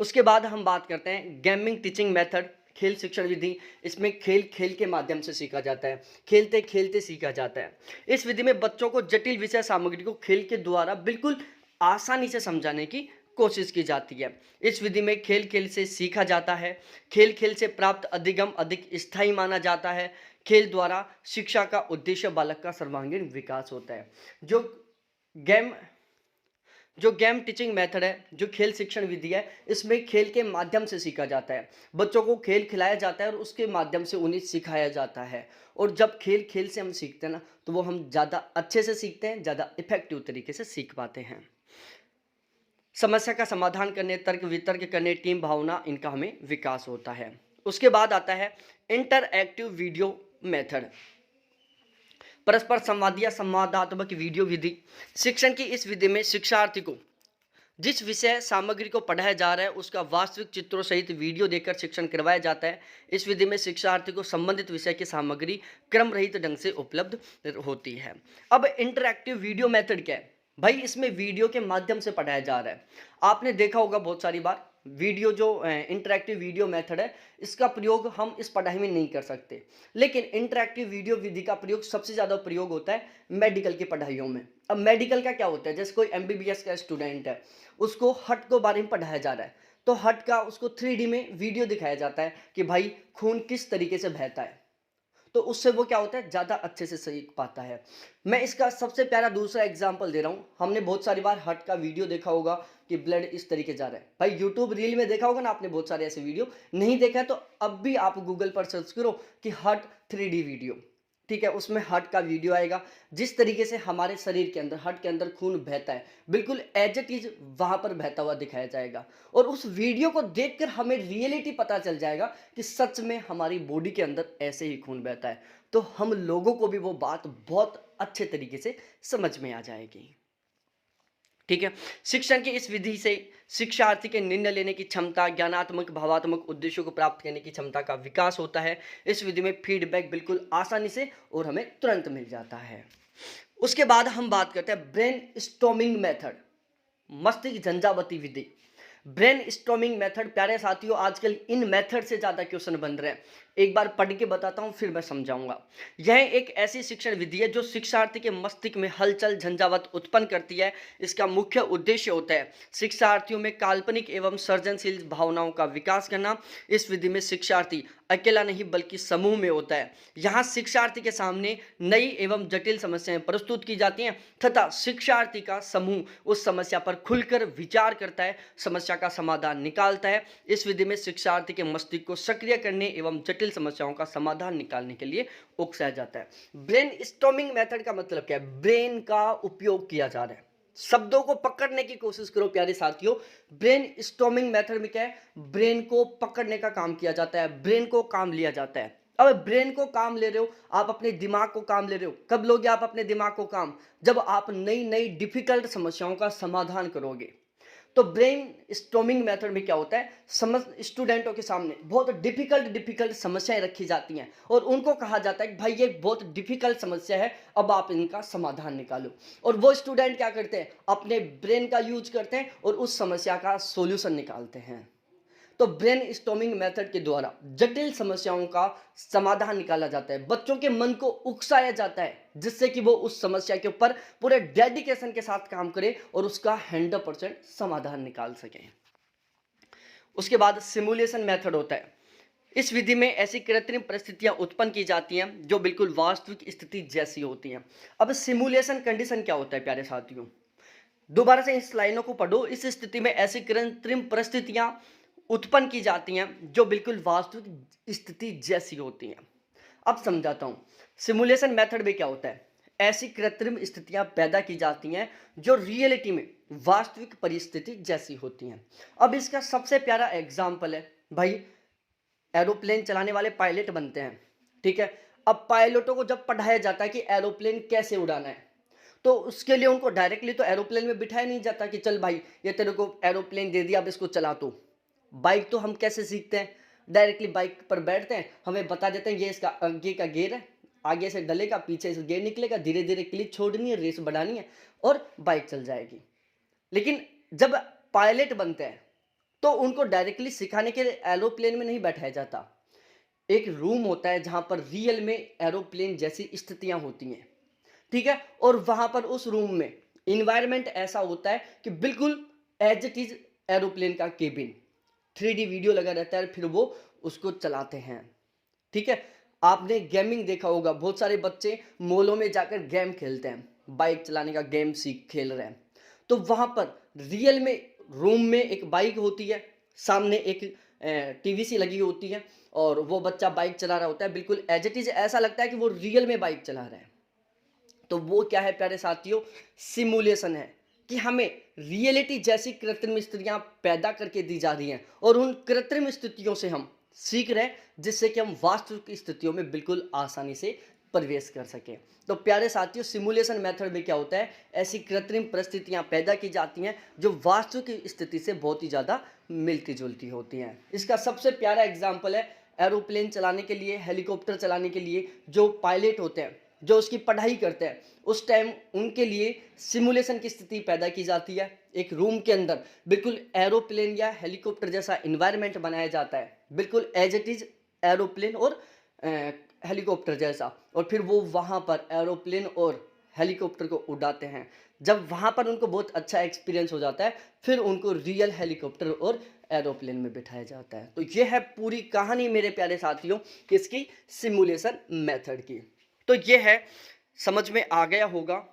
उसके बाद हम बात करते हैं गेमिंग टीचिंग मेथड, खेल शिक्षण विधि। इसमें खेल खेल के माध्यम से सीखा जाता है, खेलते खेलते सीखा जाता है। इस विधि में बच्चों को जटिल विषय सामग्री को खेल के द्वारा बिल्कुल आसानी से समझाने की कोशिश की जाती है। इस विधि में खेल खेल से सीखा जाता है, खेल खेल से प्राप्त अधिगम अधिक स्थायी माना जाता है। खेल द्वारा शिक्षा का उद्देश्य बालक का सर्वांगीण विकास होता है। जो गेम टीचिंग मेथड है, जो खेल शिक्षण विधि है, इसमें खेल के माध्यम से सीखा जाता है। बच्चों को खेल खिलाया जाता है और उसके माध्यम से उन्हें सिखाया जाता है। और जब खेल खेल से हम सीखते हैं ना, तो वो हम ज़्यादा अच्छे से सीखते हैं, ज़्यादा इफेक्टिव तरीके से सीख पाते हैं। समस्या का समाधान करने, तर्क वितर्क करने, टीम भावना, इनका हमें विकास होता है। उसके बाद आता है इंटरएक्टिव वीडियो मेथड, परस्पर संवादी या संवादात्मक वीडियो विधि। शिक्षण की इस विधि में शिक्षार्थी को जिस विषय सामग्री को पढ़ाया जा रहा है उसका वास्तविक चित्रों सहित वीडियो देकर शिक्षण करवाया जाता है। इस विधि में शिक्षार्थी को संबंधित विषय की सामग्री क्रम रहित ढंग से उपलब्ध होती है। अब इंटरैक्टिव वीडियो मेथड क्या है भाई, इसमें वीडियो के माध्यम से पढ़ाया जा रहा है। आपने देखा होगा बहुत सारी बार, वीडियो जो इंटरैक्टिव वीडियो मेथड है, इसका प्रयोग हम इस पढ़ाई में नहीं कर सकते, लेकिन इंटरैक्टिव वीडियो विधि का प्रयोग सबसे ज़्यादा प्रयोग होता है मेडिकल की पढ़ाइयों में। अब मेडिकल का क्या होता है, जैसे कोई एमबीबीएस का स्टूडेंट है, उसको हार्ट के बारे में पढ़ाया जा रहा है, तो हार्ट का उसको 3D में वीडियो दिखाया जाता है कि भाई खून किस तरीके से बहता है, तो उससे वो क्या होता है, ज़्यादा अच्छे से सीख पाता है। मैं इसका सबसे प्यारा दूसरा एग्जांपल दे रहा हूँ। हमने बहुत सारी बार हार्ट का वीडियो देखा होगा कि ब्लड इस तरीके जा रहा है। भाई यूट्यूब रील में देखा होगा ना आपने बहुत सारे ऐसे वीडियो, नहीं देखा है तो अब भी आप गूगल पर सर्च करो कि हार्ट 3D वीडियो, ठीक है, उसमें हार्ट का वीडियो आएगा। जिस तरीके से हमारे शरीर के अंदर, हार्ट के अंदर खून बहता है, बिल्कुल एज इट इज वहां पर बहता हुआ दिखाया जाएगा। और उस वीडियो को देखकर हमें रियलिटी पता चल जाएगा कि सच में हमारी बॉडी के अंदर ऐसे ही खून बहता है। तो हम लोगों को भी वो बात बहुत अच्छे तरीके से समझ में आ जाएगी। ठीक है, शिक्षण की इस विधि से शिक्षार्थी के निर्णय लेने की क्षमता, ज्ञानात्मक भावात्मक उद्देश्यों को प्राप्त करने की क्षमता का विकास होता है। इस विधि में फीडबैक बिल्कुल आसानी से और हमें तुरंत मिल जाता है। उसके बाद हम बात करते हैं ब्रेन स्टॉर्मिंग मेथड, मस्तिष्क झंझावाती विधि। ब्रेन स्टॉर्मिंग मेथड, प्यारे साथियों, आजकल इन मेथड से ज़्यादा क्वेश्चन बन रहे हैं। एक बार पढ़ के बताता हूँ फिर मैं समझाऊंगा। यह एक ऐसी शिक्षण विधि है जो शिक्षार्थी के मस्तिष्क में हलचल झंझावात उत्पन्न करती है। इसका मुख्य उद्देश्य होता है शिक्षार्थियों में काल्पनिक एवं सृजनशील भावनाओं का विकास करना। इस विधि में शिक्षार्थी अकेला नहीं बल्कि समूह में होता है। यहाँ शिक्षार्थी के सामने नई एवं जटिल समस्याएं प्रस्तुत की जाती हैं तथा शिक्षार्थी का समूह उस समस्या पर खुलकर विचार करता है, समस्या का समाधान निकालता है। इस विधि में शिक्षार्थी के मस्तिष्क को सक्रिय करने एवं जटिल समस्याओं का समाधान निकालने के लिए उकसाया जाता है। ब्रेन स्टॉर्मिंग मेथड का मतलब क्या है? ब्रेन का उपयोग किया जा रहा है। शब्दों को पकड़ने की कोशिश करो प्यारे साथियों। ब्रेन स्टॉर्मिंग मेथड में क्या है? ब्रेन को पकड़ने का काम किया जाता है, ब्रेन को काम लिया जाता है। अब ब्रेन को काम ले रहे हो, आप अपने दिमाग को काम ले रहे हो। कब लोगे आप अपने दिमाग को काम? जब आप नई नई डिफिकल्ट समस्याओं का समाधान करोगे। तो ब्रेन स्टॉर्मिंग मेथड में क्या होता है, समझ स्टूडेंटों के सामने बहुत डिफिकल्ट समस्याएं रखी जाती हैं और उनको कहा जाता है कि भाई ये बहुत डिफिकल्ट समस्या है, अब आप इनका समाधान निकालो। और वो स्टूडेंट क्या करते हैं, अपने ब्रेन का यूज करते हैं और उस समस्या का सॉल्यूशन निकालते हैं। तो ब्रेन स्टॉर्मिंग मेथड के द्वारा जटिल समस्याओं का समाधान निकाला जाता है, बच्चों के मन को उकसाया जाता है जिससे कि वो उस समस्या के ऊपर पूरे डेडिकेशन के साथ काम करें और उसका 100% समाधान निकाल सकें। उसके बाद सिमुलेशन मेथड होता है। इस विधि में ऐसी कृत्रिम परिस्थितियां उत्पन्न की जाती हैं जो बिल्कुल वास्तविक स्थिति जैसी होती हैं। अब सिमुलेशन कंडीशन क्या होता है प्यारे साथियों, दोबारा से इस लाइनों को पढ़ो। इस स्थिति में ऐसी कृत्रिम परिस्थितियां उत्पन्न की जाती हैं जो बिल्कुल वास्तविक स्थिति जैसी होती हैं। अब समझाता हूं सिमुलेशन मेथड में क्या होता है। ऐसी कृत्रिम स्थितियां पैदा की जाती हैं जो रियलिटी में वास्तविक परिस्थिति जैसी होती हैं। अब इसका सबसे प्यारा एग्जाम्पल है भाई, एरोप्लेन चलाने वाले पायलट बनते हैं, ठीक है। अब पायलटों को जब पढ़ाया जाता है कि एरोप्लेन कैसे उड़ाना है, तो उसके लिए उनको डायरेक्टली तो एरोप्लेन में बिठाया नहीं जाता कि चल भाई ये तेरे को एरोप्लेन दे दिया अब इसको चला। तो बाइक तो हम कैसे सीखते हैं, डायरेक्टली बाइक पर बैठते हैं, हमें बता देते हैं ये इसका आगे का गियर है, आगे से डलेगा पीछे से गियर निकलेगा, धीरे धीरे क्लिच छोड़नी है, रेस बढ़ानी है और बाइक चल जाएगी। लेकिन जब पायलट बनते हैं तो उनको डायरेक्टली सिखाने के लिए एरोप्लेन में नहीं बैठाया जाता। एक रूम होता है जहां पर रियल में एरोप्लेन जैसी स्थितियां होती हैं, ठीक है। और वहां पर उस रूम में इन्वायरमेंट ऐसा होता है कि बिल्कुल एज इट इज एरोप्लेन का केबिन, 3D वीडियो लगा रहता है, फिर वो उसको चलाते हैं, ठीक है। आपने गेमिंग देखा होगा, बहुत सारे बच्चे मॉलों में जाकर गेम खेलते हैं, बाइक चलाने का गेम खेल रहे हैं। तो वहां पर रियल में रूम में एक बाइक होती है, सामने एक टीवी सी लगी होती है और वो बच्चा बाइक चला रहा होता है, बिल्कुल एज इट इज ऐसा लगता है कि वो रियल में बाइक चला रहा है। तो वो क्या है प्यारे साथियों, सिमुलेशन है कि हमें रियलिटी जैसी कृत्रिम स्थितियां पैदा करके दी जा रही हैं और उन कृत्रिम स्थितियों से हम सीख रहे हैं जिससे कि हम वास्तविक स्थितियों में बिल्कुल आसानी से प्रवेश कर सकें। तो प्यारे साथियों, सिमुलेशन मेथड में क्या होता है, ऐसी कृत्रिम परिस्थितियां पैदा की जाती हैं जो वास्तविक स्थिति से बहुत ही ज़्यादा मिलती जुलती होती हैं। इसका सबसे प्यारा एग्जाम्पल है एरोप्लेन चलाने के लिए, हेलीकॉप्टर चलाने के लिए जो पायलट होते हैं, जो उसकी पढ़ाई करते हैं, उस टाइम उनके लिए सिमुलेशन की स्थिति पैदा की जाती है। एक रूम के अंदर बिल्कुल एरोप्लेन या हेलीकॉप्टर जैसा इन्वायरमेंट बनाया जाता है, बिल्कुल एज इट इज एरोप्लेन और हेलीकॉप्टर जैसा, और फिर वो वहाँ पर एरोप्लेन और हेलीकॉप्टर को उड़ाते हैं। जब वहाँ पर उनको बहुत अच्छा एक्सपीरियंस हो जाता है, फिर उनको रियल हेलीकॉप्टर और एरोप्लेन में बिठाया जाता है। तो ये है पूरी कहानी मेरे प्यारे साथियों किसकी, सिमुलेशन मेथड की। तो ये है, समझ में आ गया होगा।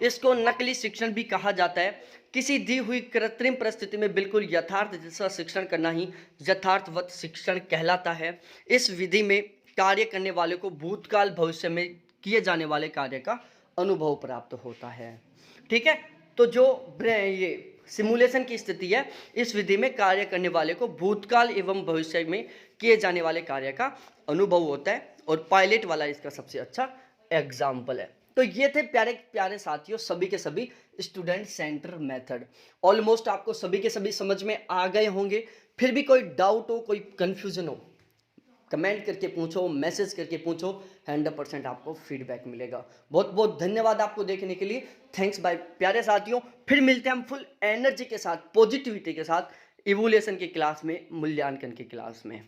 इसको नकली शिक्षण भी कहा जाता है। किसी दी हुई कृत्रिम परिस्थिति में बिल्कुल यथार्थ जैसा शिक्षण करना ही यथार्थवत शिक्षण कहलाता है। इस विधि में कार्य करने वाले को भूतकाल भविष्य में किए जाने वाले कार्य का अनुभव प्राप्त होता है। ठीक है, तो जो ये सिमुलेशन की स्थिति है, इस विधि में कार्य करने वाले को भूतकाल एवं भविष्य में किए जाने वाले कार्य का अनुभव होता है, और पायलट वाला इसका सबसे अच्छा एग्जाम्पल है। तो ये थे प्यारे प्यारे साथियों सभी के सभी स्टूडेंट सेंटर मेथड। ऑलमोस्ट आपको सभी के सभी समझ में आ गए होंगे। फिर भी कोई डाउट हो, कोई कंफ्यूजन हो, कमेंट करके पूछो, मैसेज करके पूछो, 100% आपको फीडबैक मिलेगा। बहुत बहुत धन्यवाद आपको देखने के लिए। थैंक्स बाय प्यारे साथियों। फिर मिलते हैं हम फुल एनर्जी के साथ, पॉजिटिविटी के साथ, इवोल्यूशन की क्लास में, मूल्यांकन की क्लास में।